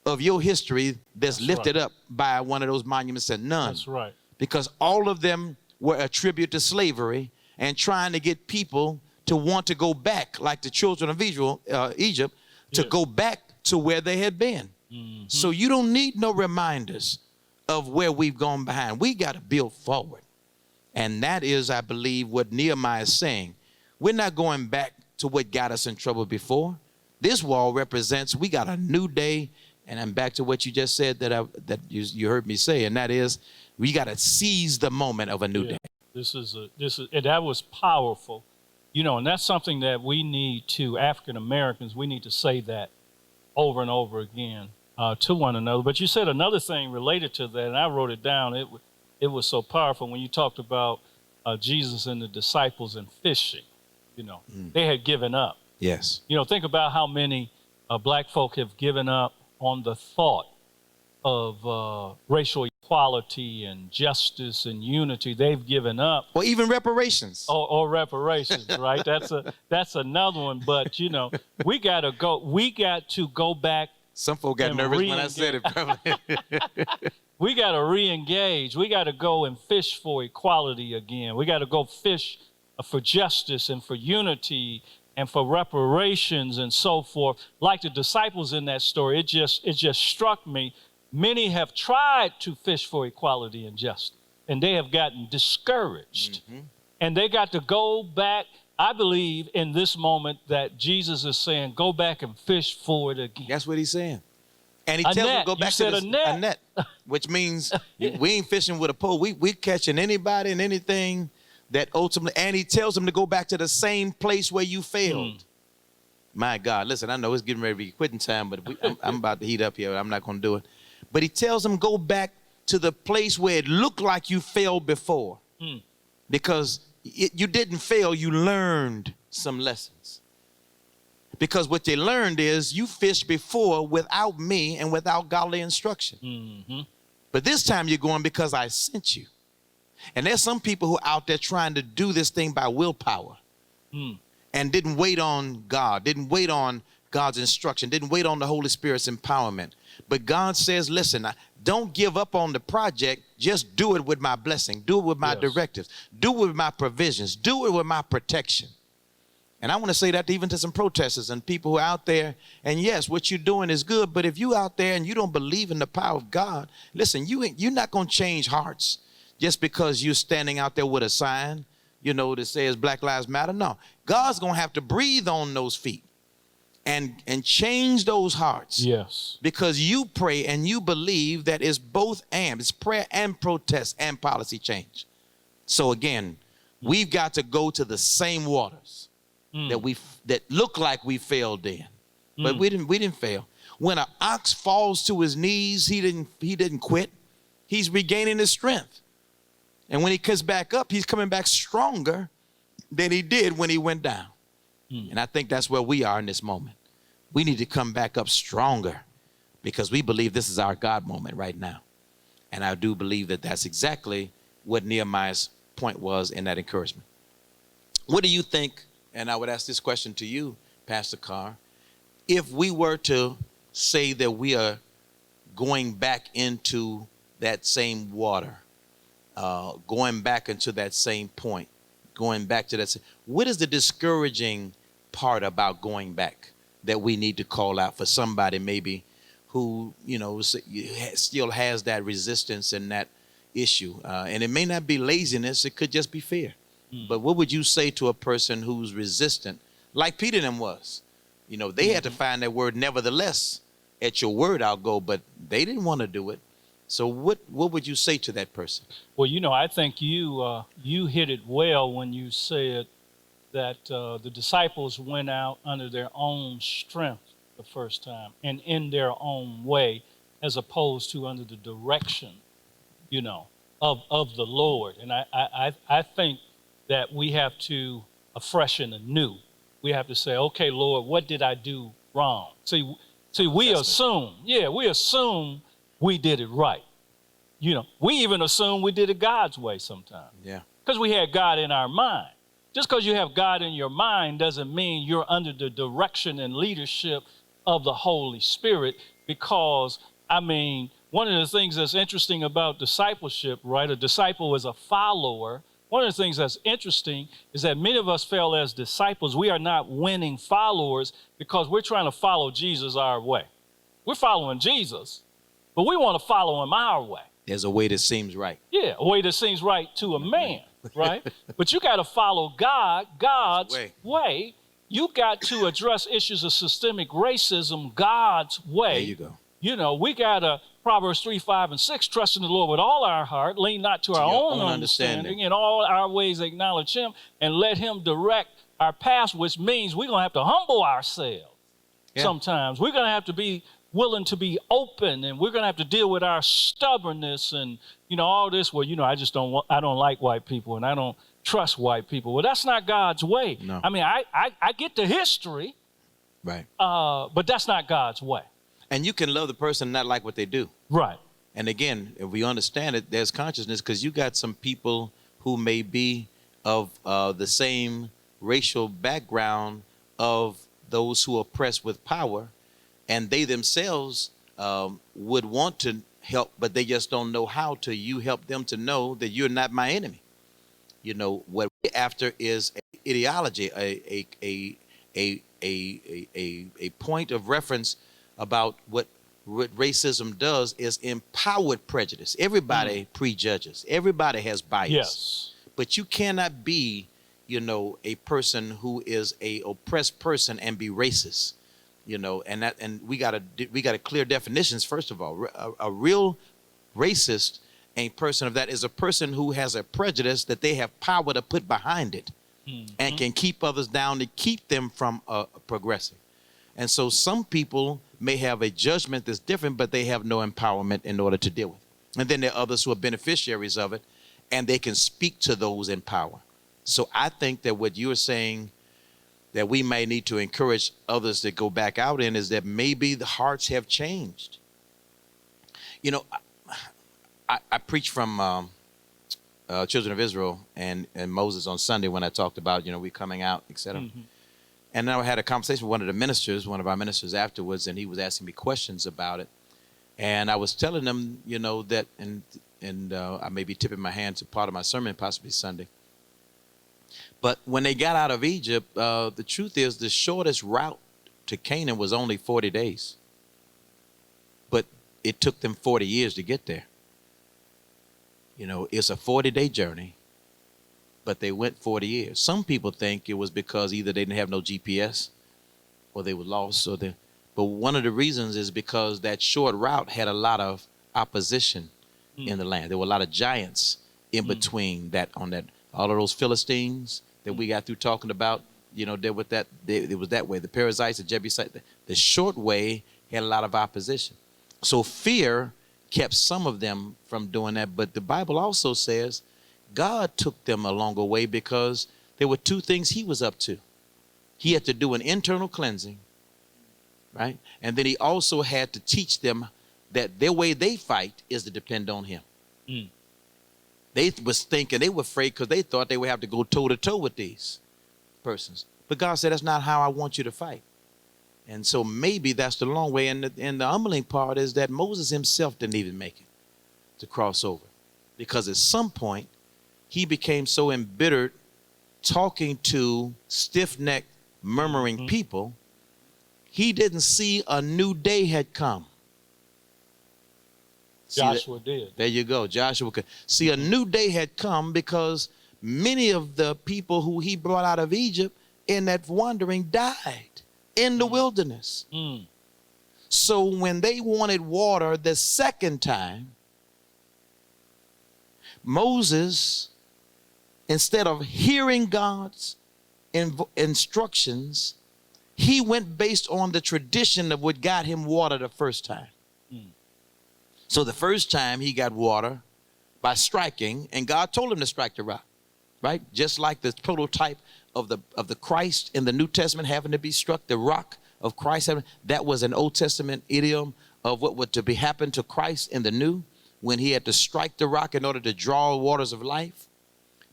of your history that's lifted up by one of those monuments, and none. That's right. Because all of them were a tribute to slavery and trying to get people to want to go back, like the children of Egypt, to go back to where they had been. So you don't need no reminders of where we've gone behind. We got to build forward. And that is, I believe, what Nehemiah is saying. We're not going back to what got us in trouble before. This wall represents we got a new day. And I'm back to what you just said that you heard me say, and that is we got to seize the moment of a new day. And that was powerful, and that's something that we need to, African Americans, we need to say that over and over again to one another. But you said another thing related to that, and I wrote it down. It was so powerful when you talked about Jesus and the disciples and fishing. They had given up. Yes. Think about how many black folk have given up on the thought of racial equality and justice and unity. They've given up. Or even reparations. Or reparations, right? That's another one. But we got to go back. Some folk got nervous when I said it, probably. We got to re-engage. We got to go and fish for equality again. We got to go fish for justice and for unity and for reparations and so forth. Like the disciples in that story, it just struck me. Many have tried to fish for equality and justice, and they have gotten discouraged. And they got to go back. I believe in this moment that Jesus is saying, go back and fish for it again. That's what he's saying. And he tells them go back to a net, which means we ain't fishing with a pole. We catching anybody and anything that ultimately, and he tells them to go back to the same place where you failed. My God, listen, I know it's getting ready to be quitting time, but I'm about to heat up here. I'm not going to do it. But he tells them go back to the place where it looked like you failed before. Because you didn't fail, you learned some lessons. Because what they learned is you fished before without me and without godly instruction. But this time you're going because I sent you. And there's some people who are out there trying to do this thing by willpower and didn't wait on God, didn't wait on God's instruction, didn't wait on the Holy Spirit's empowerment. But God says, listen, don't give up on the project. Just do it with my blessing. Do it with my directives. Do it with my provisions. Do it with my protection. And I want to say that even to some protesters and people who are out there. And yes, what you're doing is good. But if you out there and you don't believe in the power of God, listen, you're not going to change hearts just because you're standing out there with a sign, that says Black Lives Matter. No, God's going to have to breathe on those feet and change those hearts. Yes. Because you pray and you believe that it's both and. It's prayer and protest and policy change. So again, we've got to go to the same waters that look like we failed in, but we didn't fail. When an ox falls to his knees, he didn't quit. He's regaining his strength, and when he comes back up, he's coming back stronger than he did when he went down. And I think that's where we are in this moment. We need to come back up stronger because we believe this is our God moment right now, and I do believe that that's exactly what Nehemiah's point was in that encouragement. What do you think? And I would ask this question to you, Pastor Carr. If we were to say that we are going back into that same water, going back into that same point, going back to that, what is the discouraging part about going back that we need to call out for somebody maybe who, still has that resistance and that issue? And it may not be laziness, it could just be fear. But what would you say to a person who's resistant, like Peter and them was? They had to find that word, nevertheless, at your word I'll go, but they didn't want to do it. So what would you say to that person? Well, I think you hit it well when you said that the disciples went out under their own strength the first time and in their own way, as opposed to under the direction, of the Lord. And I think that we have to afresh and anew. We have to say, okay, Lord, what did I do wrong? See, we assume we did it right. We even assume we did it God's way sometimes. Yeah. Because we had God in our mind. Just because you have God in your mind doesn't mean you're under the direction and leadership of the Holy Spirit. Because, one of the things that's interesting about discipleship, right? A disciple is a follower. One of the things that's interesting is that many of us fail as disciples. We are not winning followers because we're trying to follow Jesus our way. We're following Jesus, but we want to follow him our way. There's a way that seems right. Yeah, a way that seems right to a man, right? But you got to follow God's way. You got to address issues of systemic racism God's way. There you go. We got to, Proverbs 3, 5, and 6, trust in the Lord with all our heart, lean not to our own understanding, in all our ways acknowledge him, and let him direct our path, which means we're going to have to humble ourselves sometimes. We're going to have to be willing to be open, and we're going to have to deal with our stubbornness and, all this. Well, I don't like white people, and I don't trust white people. Well, that's not God's way. No. I get the history, right? But that's not God's way. And you can love the person and not like what they do. Right. And again, if we understand it, there's consciousness, because you got some people who may be of the same racial background of those who are oppressed with power, and they themselves would want to help, but they just don't know how to. You help them to know that you're not my enemy. What we're after is an ideology, a point of reference about what racism does is empowered prejudice. Everybody prejudges. Everybody has bias. Yes. But you cannot be, a person who is a oppressed person and be racist. And we got to clear definitions. First of all, a real racist, a person of that, is a person who has a prejudice that they have power to put behind it, and can keep others down to keep them from progressing. And so some people may have a judgment that's different, but they have no empowerment in order to deal with it. And then there are others who are beneficiaries of it, and they can speak to those in power. So I think that what you're saying that we may need to encourage others to go back out in is that maybe the hearts have changed. I preached from Children of Israel and Moses on Sunday when I talked about, we coming out, etc. And then I had a conversation with one of our ministers afterwards, and he was asking me questions about it. And I was telling them, that, and I may be tipping my hand to part of my sermon possibly Sunday, But when they got out of Egypt, the truth is the shortest route to Canaan was only 40 days. But it took them 40 years to get there. You know, it's a 40-day journey, but they went 40 years. Some people think it was because either they didn't have no GPS or they were lost. But one of the reasons is because that short route had a lot of opposition in the land. There were a lot of giants in between all of those Philistines that we got through talking about, you know, it was that way. The Perizzites, the Jebusites, the short way had a lot of opposition. So fear kept some of them from doing that. But the Bible also says God took them a longer way because there were two things he was up to. He had to do an internal cleansing, right? And then he also had to teach them that their way they fight is to depend on him. They were afraid because they thought they would have to go toe to toe with these persons. But God said, that's not how I want you to fight. And so maybe that's the long way. And the humbling part is that Moses himself didn't even make it to cross over, because at some point he became so embittered talking to stiff-necked, murmuring people, he didn't see a new day had come. Joshua did. There you go. Joshua could see a new day had come because many of the people who he brought out of Egypt in that wandering died in the wilderness. So when they wanted water the second time, Moses, instead of hearing God's instructions, he went based on the tradition of what got him water the first time. So the first time he got water by striking, and God told him to strike the rock, right? Just like the prototype of the Christ in the New Testament having to be struck, the rock of Christ, that was an Old Testament idiom of what would to be happen to Christ in the New, when he had to strike the rock in order to draw waters of life.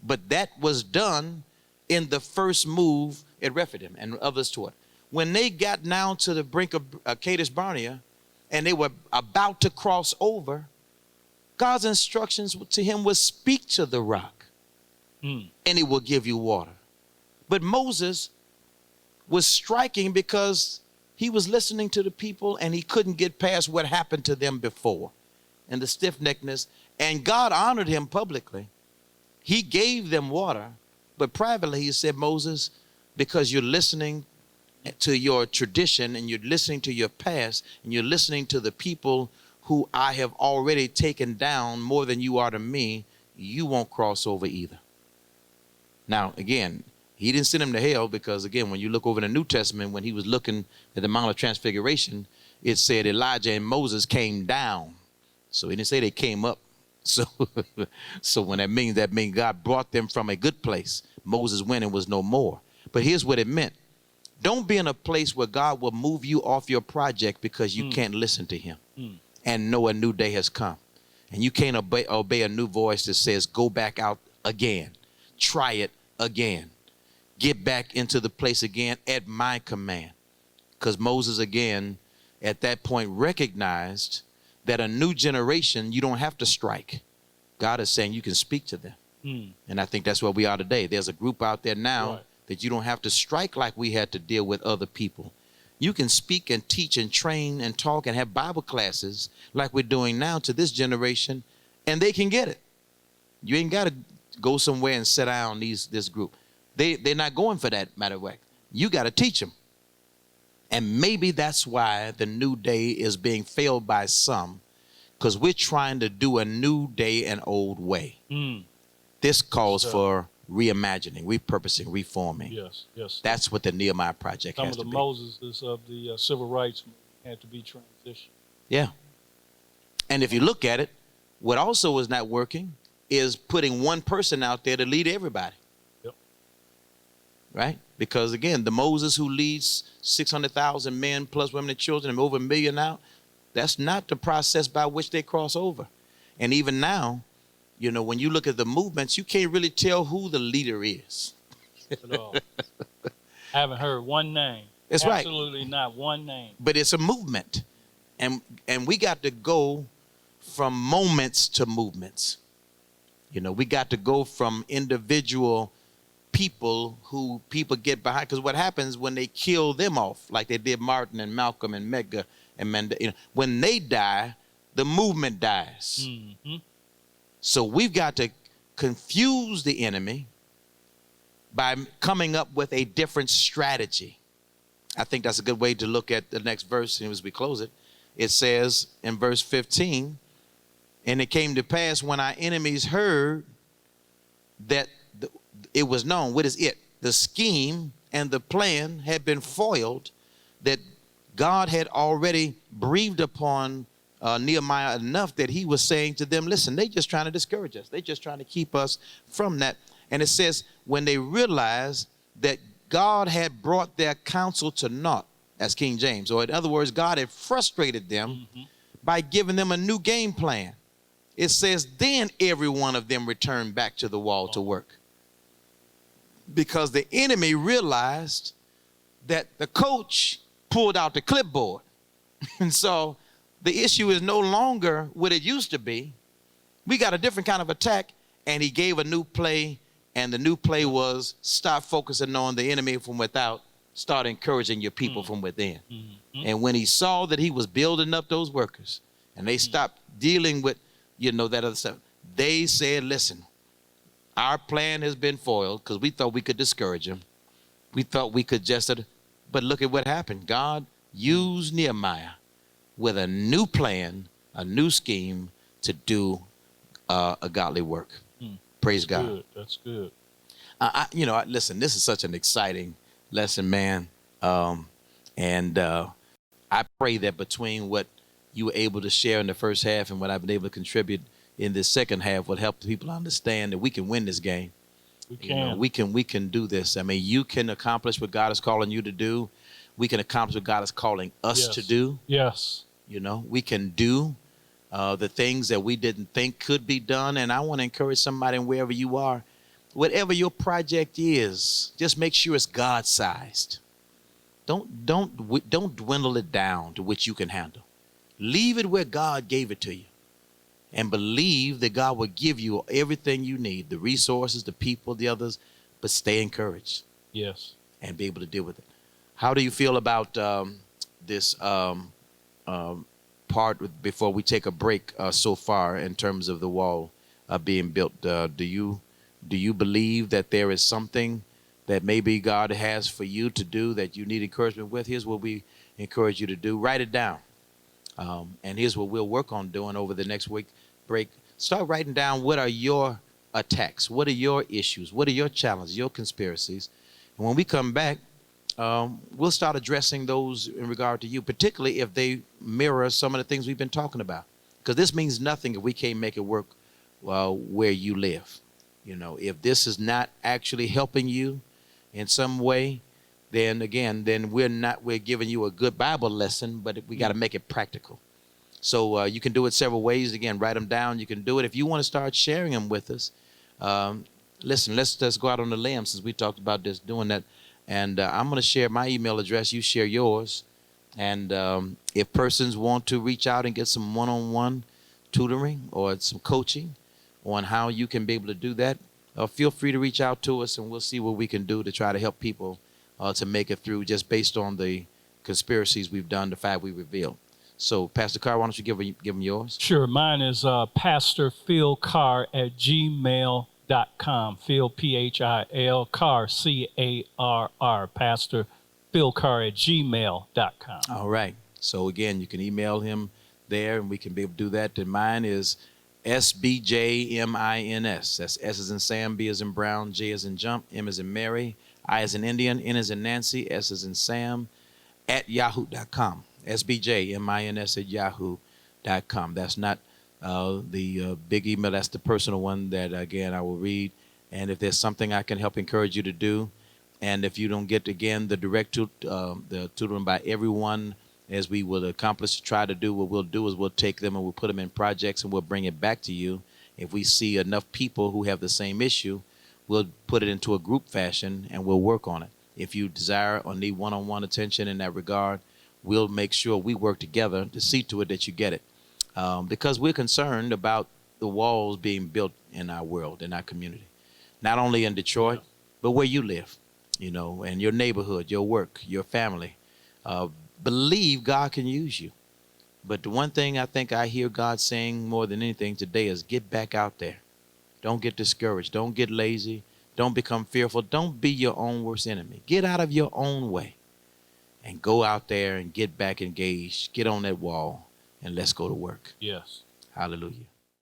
But that was done in the first move at Rephidim and others to it. When they got down to the brink of Kadesh Barnea, and they were about to cross over, God's instructions to him was speak to the rock and it will give you water. But Moses was striking because he was listening to the people and he couldn't get past what happened to them before and the stiff-neckedness. And God honored him publicly. He gave them water, but privately he said, Moses, because you're listening to your tradition and you're listening to your past and you're listening to the people who I have already taken down more than you are to me, you won't cross over either. Now, again, he didn't send him to hell because, again, when you look over in the New Testament, when he was looking at the Mount of Transfiguration, it said Elijah and Moses came down. So he didn't say they came up. So when that means God brought them from a good place. Moses went and was no more. But here's what it meant. Don't be in a place where God will move you off your project because you can't listen to him and know a new day has come. And you can't obey a new voice that says, go back out again. Try it again. Get back into the place again at my command. Because Moses, again, at that point recognized that a new generation, you don't have to strike. God is saying you can speak to them. And I think that's where we are today. There's a group out there now that you don't have to strike like we had to deal with other people. You can speak and teach and train and talk and have Bible classes like we're doing now to this generation, and they can get it. You ain't got to go somewhere and sit down this group. They're not going for that, matter of fact. You got to teach them. And maybe that's why the new day is being failed by some, because we're trying to do a new day an old way. This calls for reimagining, repurposing, reforming. Yes. That's what the Nehemiah Project has to be. Some of the Moses of the civil rights had to be transitioned. Yeah. And if you look at it, what also is not working is putting one person out there to lead everybody. Yep. Right? Because again, the Moses who leads 600,000 men plus women and children and over 1 million now, that's not the process by which they cross over. And even now, you know, when you look at the movements, you can't really tell who the leader is. At all. I haven't heard one name. That's right. Absolutely not one name. But it's a movement. And we got to go from moments to movements. You know, we got to go from individual people who people get behind. Because what happens when they kill them off, like they did Martin and Malcolm and Medgar and Mandela, when they die, the movement dies. Mm-hmm. So we've got to confuse the enemy by coming up with a different strategy. I think that's a good way to look at the next verse as we close it. It says in verse 15, and it came to pass when our enemies heard that it was known. What is it? The scheme and the plan had been foiled, that God had already breathed upon Nehemiah enough that he was saying to them, listen, they just trying to discourage us. They just trying to keep us from that. And it says, when they realized that God had brought their counsel to naught, as King James, or in other words, God had frustrated them by giving them a new game plan. It says, then every one of them returned back to the wall to work. Because the enemy realized that the coach pulled out the clipboard. And so the issue is no longer what it used to be. We got a different kind of attack, and he gave a new play, and the new play was stop focusing on the enemy from without, start encouraging your people from within. And when he saw that he was building up those workers, and they stopped dealing with, that other stuff, they said, listen, our plan has been foiled, because we thought we could discourage them. We thought we could just, but look at what happened. God used Nehemiah with a new plan, a new scheme to do a godly work. Praise God. Good. That's good. Listen, this is such an exciting lesson, man. And I pray that between what you were able to share in the first half and what I've been able to contribute in this second half will help people understand that we can win this game. We can. We can do this. I mean, you can accomplish what God is calling you to do. We can accomplish what God is calling us to do. Yes. We can do the things that we didn't think could be done. And I want to encourage somebody wherever you are, whatever your project is, just make sure it's God-sized. Don't dwindle it down to what you can handle. Leave it where God gave it to you, and believe that God will give you everything you need, the resources, the people, the others, but stay encouraged. Yes. And be able to deal with it. How do you feel about this part before we take a break so far in terms of the wall being built? Do you believe that there is something that maybe God has for you to do that you need encouragement with? Here's what we encourage you to do. Write it down. And here's what we'll work on doing over the next week break. Start writing down, what are your attacks? What are your issues? What are your challenges, your conspiracies? And when we come back, we'll start addressing those in regard to you, particularly if they mirror some of the things we've been talking about. Because this means nothing if we can't make it work where you live. If this is not actually helping you in some way, then we're giving you a good Bible lesson, but we got to make it practical. So you can do it several ways. Again, write them down. You can do it. If you want to start sharing them with us, listen, let's go out on the limb, since we talked about this, doing that. And I'm going to share my email address. You share yours. And if persons want to reach out and get some one-on-one tutoring or some coaching on how you can be able to do that, feel free to reach out to us, and we'll see what we can do to try to help people to make it through, just based on the conspiracies we've done, the fact we revealed. So, Pastor Carr, why don't you give them yours? Sure. Mine is Pastor Phil Carr at gmail.com. Phil, P-H-I-L, Carr, C-A-R-R. Pastor Phil Carr at gmail.com. All right. So, again, you can email him there, and we can be able to do that. And mine is sbjmins. That's S as in Sam, B as in Brown, J as in Jump, M as in Mary, I as in Indian, N as in Nancy, S as in Sam, at yahoo.com. sbjmins at yahoo.com. That's not the big email. That's the personal one that, again, I will read. And if there's something I can help encourage you to do, and if you don't get, again, the direct the tutoring by everyone, as we will accomplish to try to do, what we'll do is we'll take them and we'll put them in projects and we'll bring it back to you. If we see enough people who have the same issue, we'll put it into a group fashion and we'll work on it. If you desire or need one-on-one attention in that regard, we'll make sure we work together to see to it that you get it. Because we're concerned about the walls being built in our world, in our community. Not only in Detroit, but where you live, you know, and your neighborhood, your work, your family. Believe God can use you. But the one thing I think I hear God saying more than anything today is get back out there. Don't get discouraged. Don't get lazy. Don't become fearful. Don't be your own worst enemy. Get out of your own way and go out there and get back engaged. Get on that wall and let's go to work. Yes. Hallelujah.